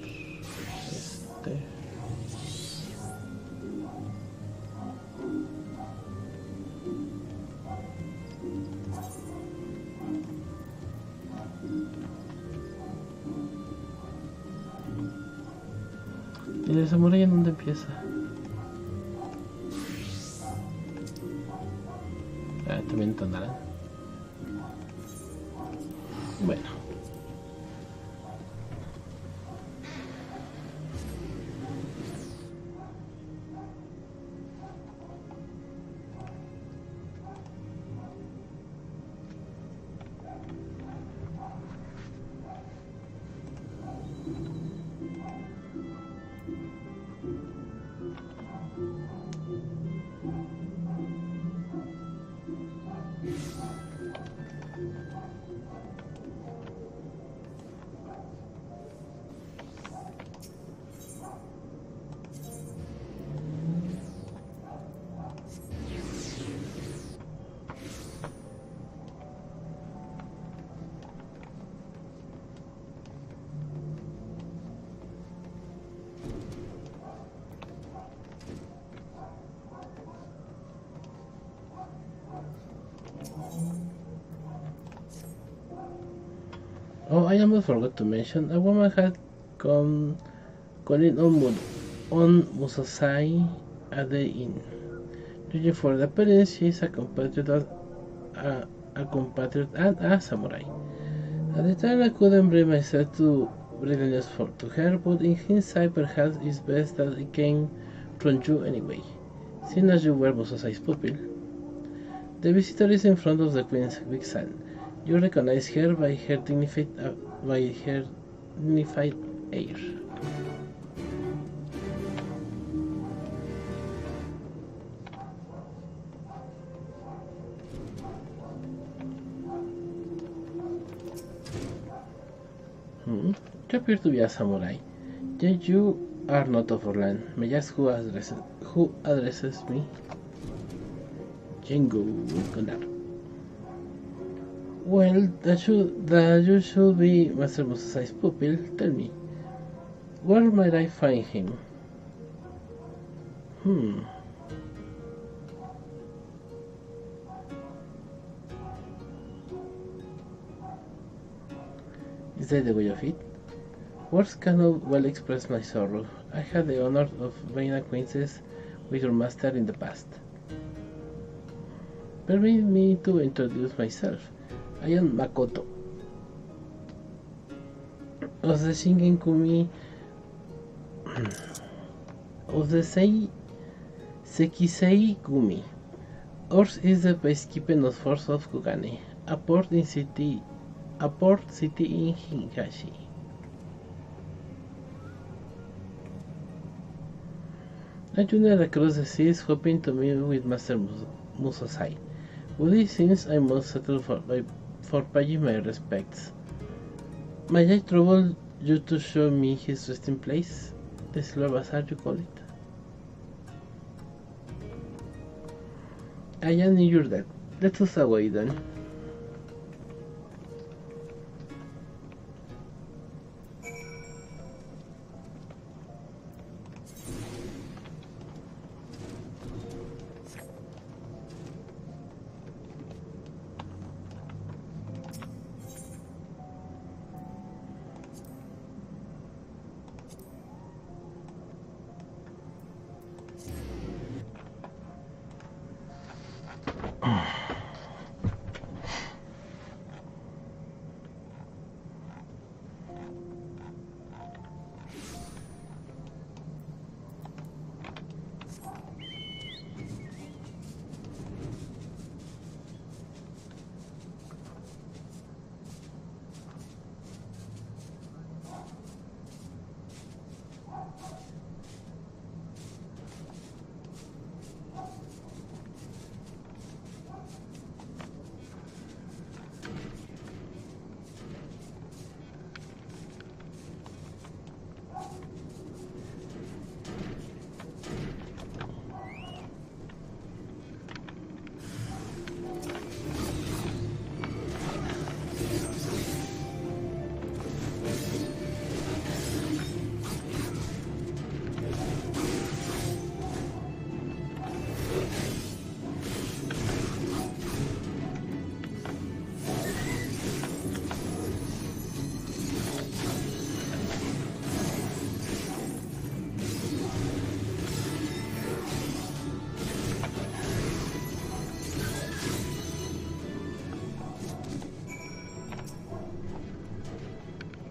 ¿y el samurái en dónde empieza? También tonarán. Bueno. Oh, I almost forgot to mention, a woman had come calling on Musasai at the inn. Judging for the appearance, she is a compatriot and a samurai. At the time I couldn't bring myself to bring the news to her, but in hindsight perhaps it's best that it came from you anyway, seeing as you were Musosai's pupil. The visitor is in front of the Queen's big son. You recognize her by her dignified air. You appear to be a samurai, yet you are not of our land. May I ask who addresses me? Jengo, Gunnar. Well, that you should be Master Musosai's pupil. Tell me, where might I find him? Is that the way of it? Words cannot well express my sorrow. I had the honor of being acquainted with your master in the past. Permit me to introduce myself. I am Makoto of the Shingen Kumi of the Sekisei Gumi. Ours is the peacekeeping force of Kugane, a port city in Higashi. I journeyed across the seas hoping to meet with Master Musosai, but it seems I must settle for paying my respects. May I trouble you to show me his resting place? The Silver Bazaar, you call it? I am in your debt. Let us away then.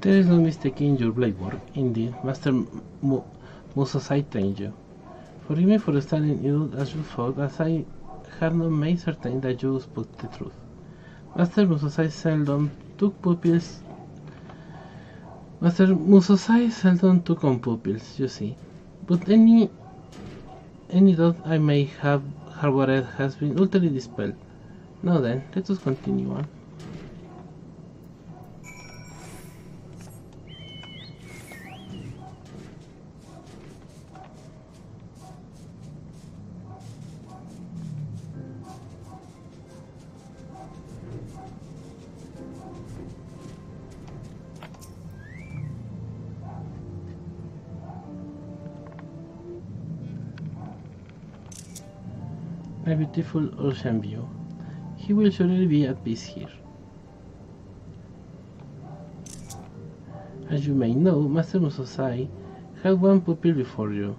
There is no mistake in your blade work. Indeed, Master Musosai trained you. Forgive me for standing ill as you thought, as I had not made certain that you spoke the truth. Master Musosai seldom took on pupils, you see. But any doubt I may have harbored has been utterly dispelled. Now then, let us continue on. A beautiful ocean view. He will surely be at peace here. As you may know, Master Musosai had one pupil before you.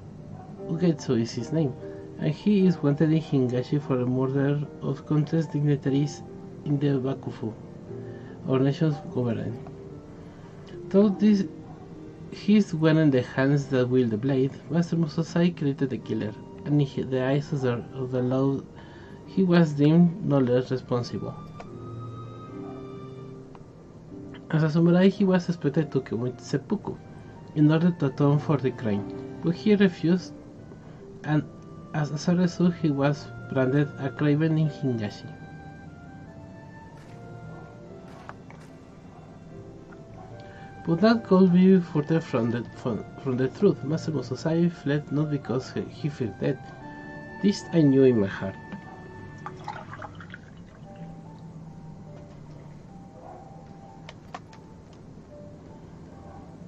Ugetsu is his name, and he is wanted in Higashi for the murder of contest dignitaries in the Bakufu. our nation's government. Though this his when in the hands that wield the blade, Master Musasai created the killer, and in the eyes of the law he was deemed no less responsible. As a samurai, he was expected to commit seppuku in order to atone for the crime, but he refused, and as a result, he was branded a craven in Hingashi. But that goes be further from the truth. Master Musasai fled not because he feared death. This I knew in my heart.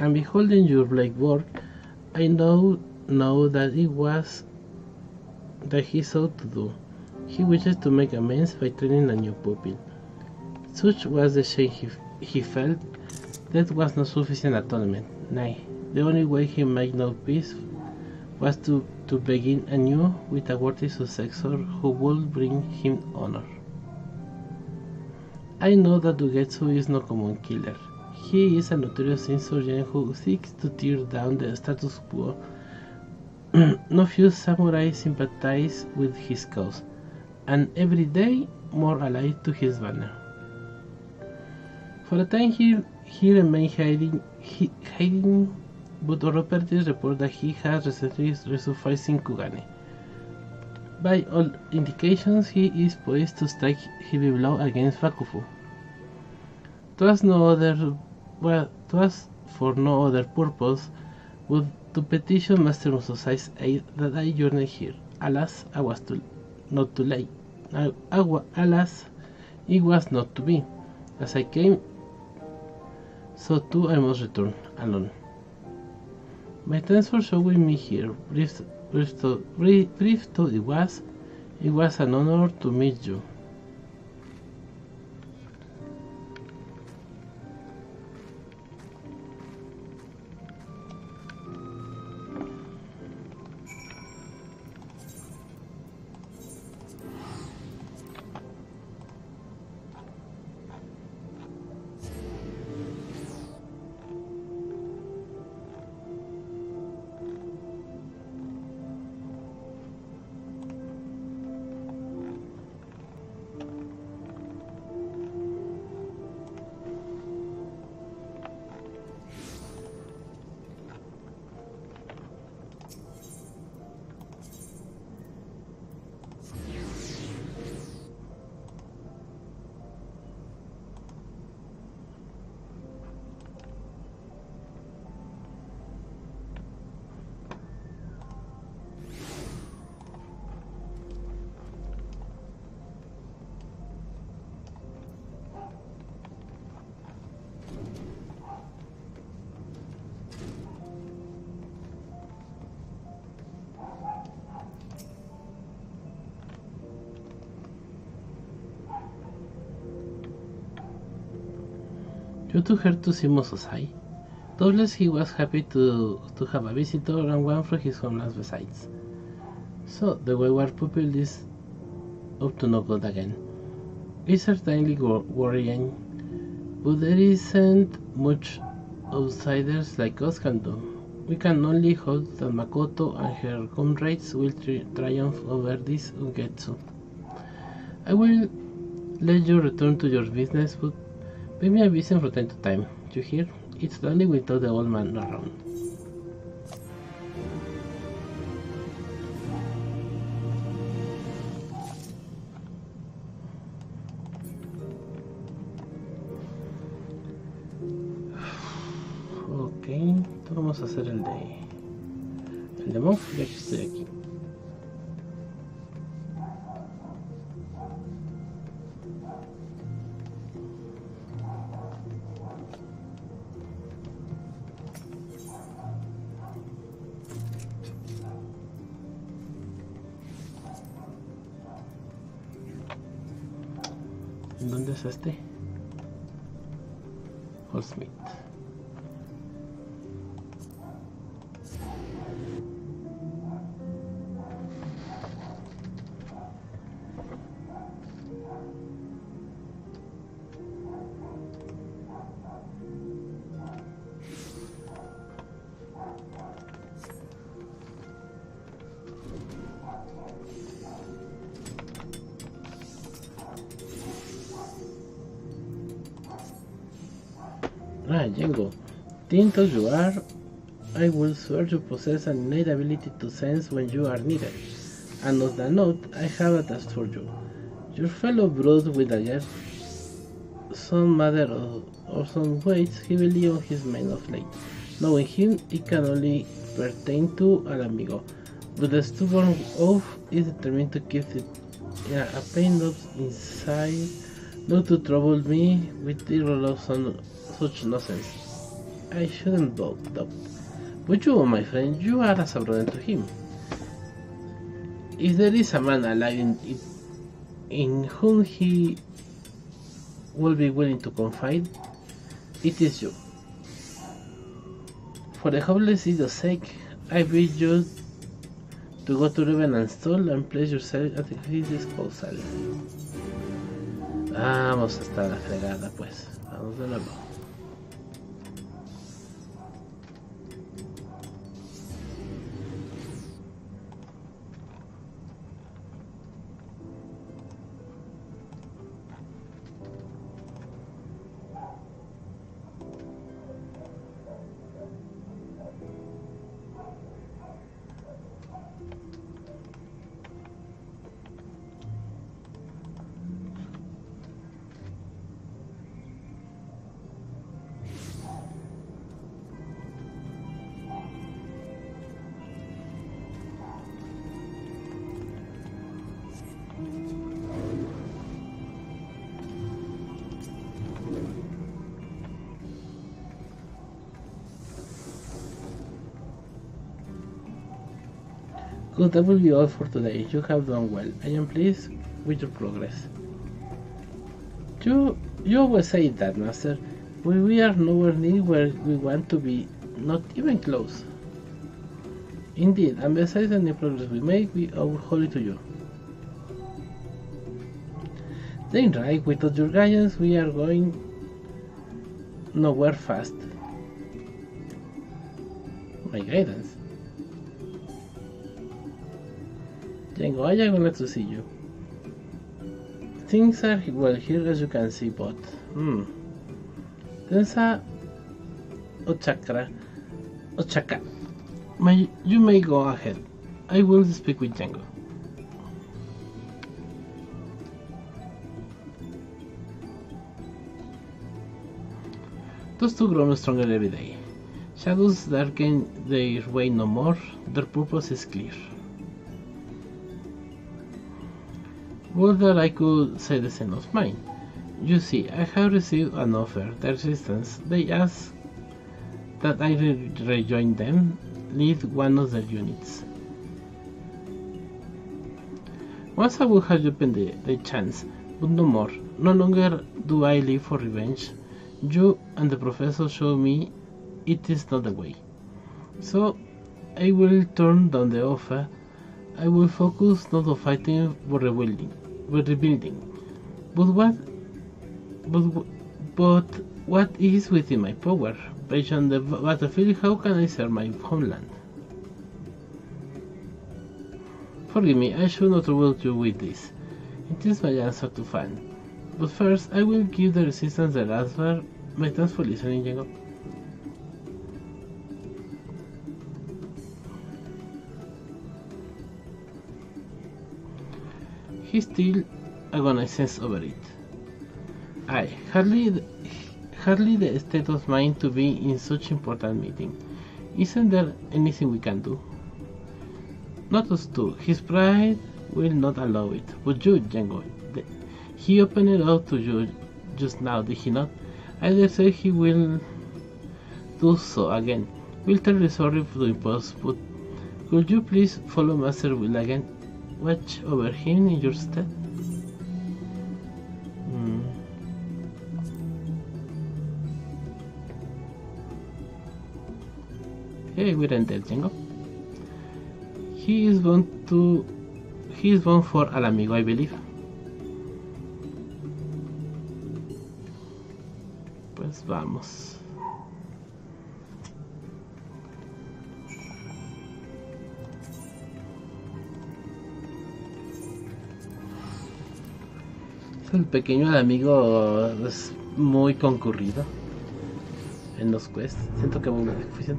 And beholding your blade work, I know that it was that he sought to do. He wishes to make amends by training a new pupil. Such was the shame he felt. That was not sufficient atonement. Nay, the only way he might know peace was to begin anew with a worthy successor who would bring him honor. I know that Ugetsu is no common killer. He is a notorious insurgent who seeks to tear down the status quo. No few samurai sympathize with his cause, and every day more allied to his banner. For a time he remained hiding, but authorities report that he has recently resurfaced in Kugane. By all indications, he is poised to strike heavy blow against Bakufu. Twas for no other purpose but to petition Master Musasai's aid that I journeyed here. Alas, I was not too late. Alas, it was not to be. As I came, so too I must return alone. My thanks for showing me here. Brief though it was an honor to meet you. You took her to see Musasai. Doubtless he was happy to have a visitor and one from his homeland besides. So the wayward pupil is up to no good again. It's certainly worrying, but there isn't much outsiders like us can do. We can only hope that Makoto and her comrades will triumph over this Ugetsu. I will let you return to your business, but pay me a visit from time to time. You hear? It's lonely without the old man around. Ok, entonces vamos a hacer el de monje, ya que estoy aquí. ¿Dónde es este? Holdsmith. Jengo. Think as you are, I will swear to possess an innate ability to sense when you are needed. And on that note, I have a task for you. Your fellow brood with a guest, some matter or some weights heavily on his mind of late. Knowing him, it can only pertain to an amigo, but the stubborn oaf is determined to keep it a pain up inside, not to trouble me with the roll of such nonsense. I shouldn't doubt. But you, my friend, you are as a brother to him. If there is a man alive in whom he will be willing to confide, it is you. For the hopeless idiot's sake, I bid you to go to Revenant's stall and place yourself at his disposal. Vamos hasta la fregada, pues. Vamos de nuevo. Good, that will be all for today. You have done well. I am pleased with your progress. You always say that, Master. We are nowhere near where we want to be, not even close. Indeed, and besides any progress we make, we owe wholly to you. Then right, without your guidance, we are going nowhere fast. My guidance? Jengo, I am glad to see you. Things are well here as you can see, but Tensa Ochaka. You may go ahead. I will speak with Jengo. Those two grow stronger every day. Shadows darken their way no more. Their purpose is clear. Would that I could say the same of mine. You see, I have received an offer. The resistance, they ask that I rejoin them, lead one of their units. Once I would have opened the chance, but no more. No longer do I live for revenge. You and the professor show me it is not the way. So I will turn down the offer. I will focus not on fighting but rebuilding. But what is within my power? Based on the battlefield, how can I serve my homeland? Forgive me, I should not trouble you with this. It is my answer to Fan. But first, I will give the resistance their answer. My thanks for listening, Jengo. He still agonizes over it. I hardly the state of mind to be in such important meeting. Isn't there anything we can do? Not us two. His pride will not allow it. But you, Jengo, he opened it out to you just now, did he not? I dare say he will do so again. We'll terribly sorry to impose, but could you please follow Master Will again? Watch over him in your stead. Hey, we're ended, Jengo. He is one for Al Amigo, I believe. Pues vamos. El pequeño amigo es muy concurrido. en los quests. Siento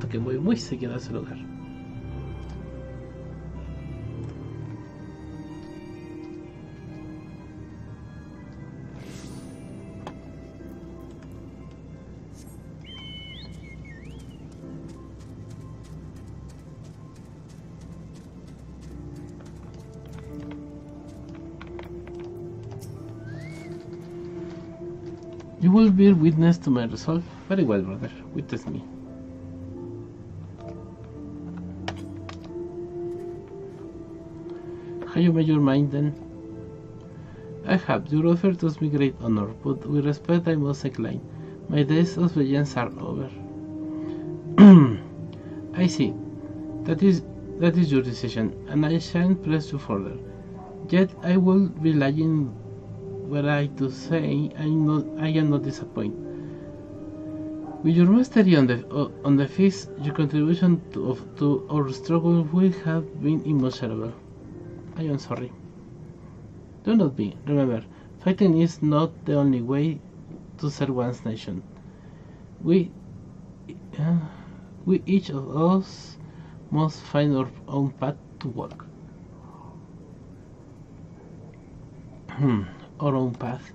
que voy muy seguido a ese lugar. You will bear witness to my resolve. Very well, brother. Witness me. Have you made your mind then? I have. Your offer does me great honor, but with respect I must decline. My days of vengeance are over. I see. That is your decision, and I shan't press you further. Yet I will be lying were I to say I am not disappointed. With your mastery on the feast, your contribution to our struggle will have been immeasurable. I am sorry. Do not be. Remember, fighting is not the only way to serve one's nation. We each of us must find our own path to walk. Our own path.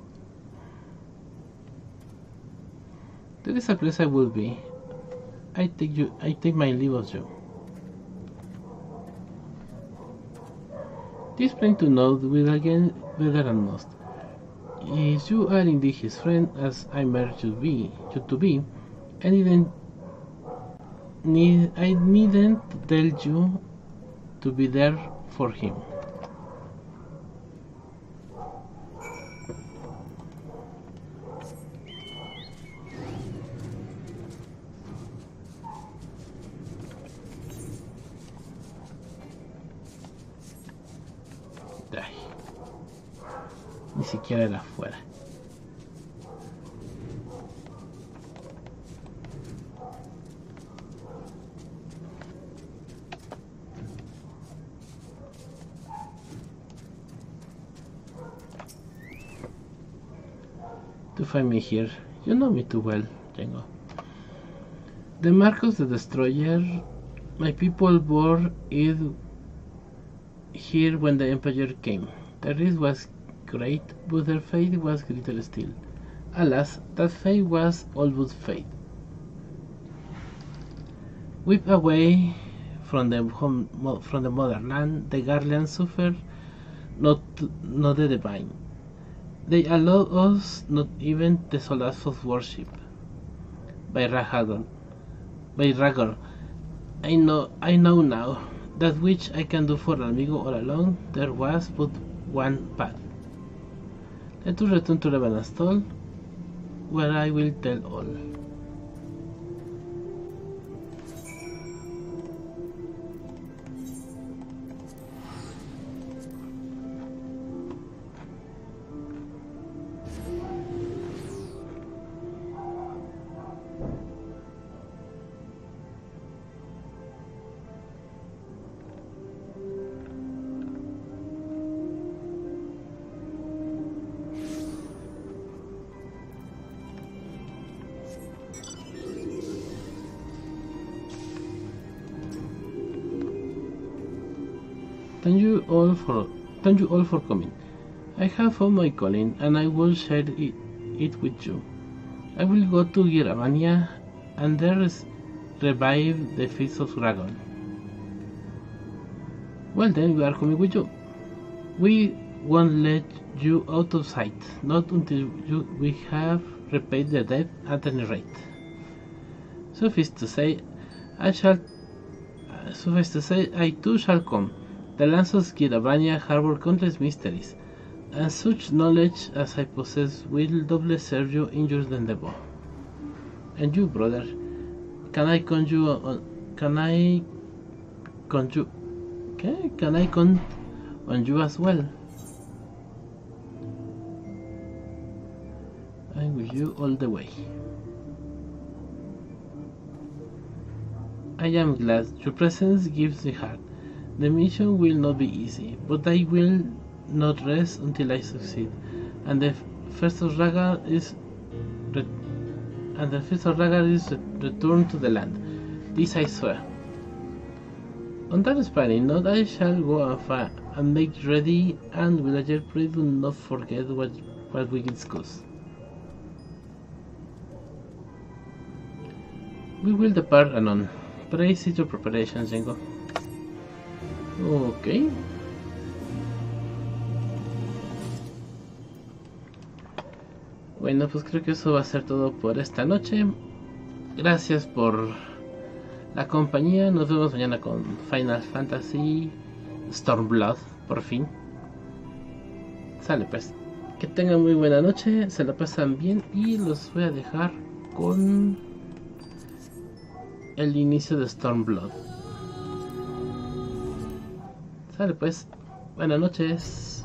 There is a place I will be. I take my leave of you. It is plain to note with again better and most. If you are indeed his friend, as I meant you to be, I needn't tell you to be there for him. Ni siquiera era afuera. To find me here, you know me too well, Jengo. The Marcus the Destroyer, my people bore it here when the Empire came. The risk was great, but their fate was greater still. Alas, that fate was all but fate. Whipped away from the motherland, the Guardians suffered not the divine. They allowed us not even the soldiers of worship. By Ragor, I know now that which I can do for Amigo all along. There was but one path. Let us return to Revanastol, where I will tell all. Thank you all for coming. I have found my calling, and I will share it with you. I will go to Giravania, and there revive the feast of dragon. Well then, we are coming with you. We won't let you out of sight, not until we have repaid the debt at any rate. Suffice to say, I too shall come. The lands of Giravania harbor countless mysteries, and such knowledge as I possess will doubly serve you in your endeavor. And you, brother, can I count on you as well? I'm with you all the way. I am glad. Your presence gives me heart. The mission will not be easy, but I will not rest until I succeed, and the first of Raga is and the fist of Ragar is returned to the land. This I swear. On that Spanish note, I shall go and make ready, and villager, please do not forget what we discussed. We will depart anon. Pray see your preparations, Jengo. Ok. Bueno, pues creo que eso va a ser todo por esta noche. Gracias por la compañía. Nos vemos mañana con Final Fantasy Stormblood, por fin. Sale pues. Que tengan muy buena noche, se la pasan bien y los voy a dejar con el inicio de Stormblood. Sale pues. Buenas noches.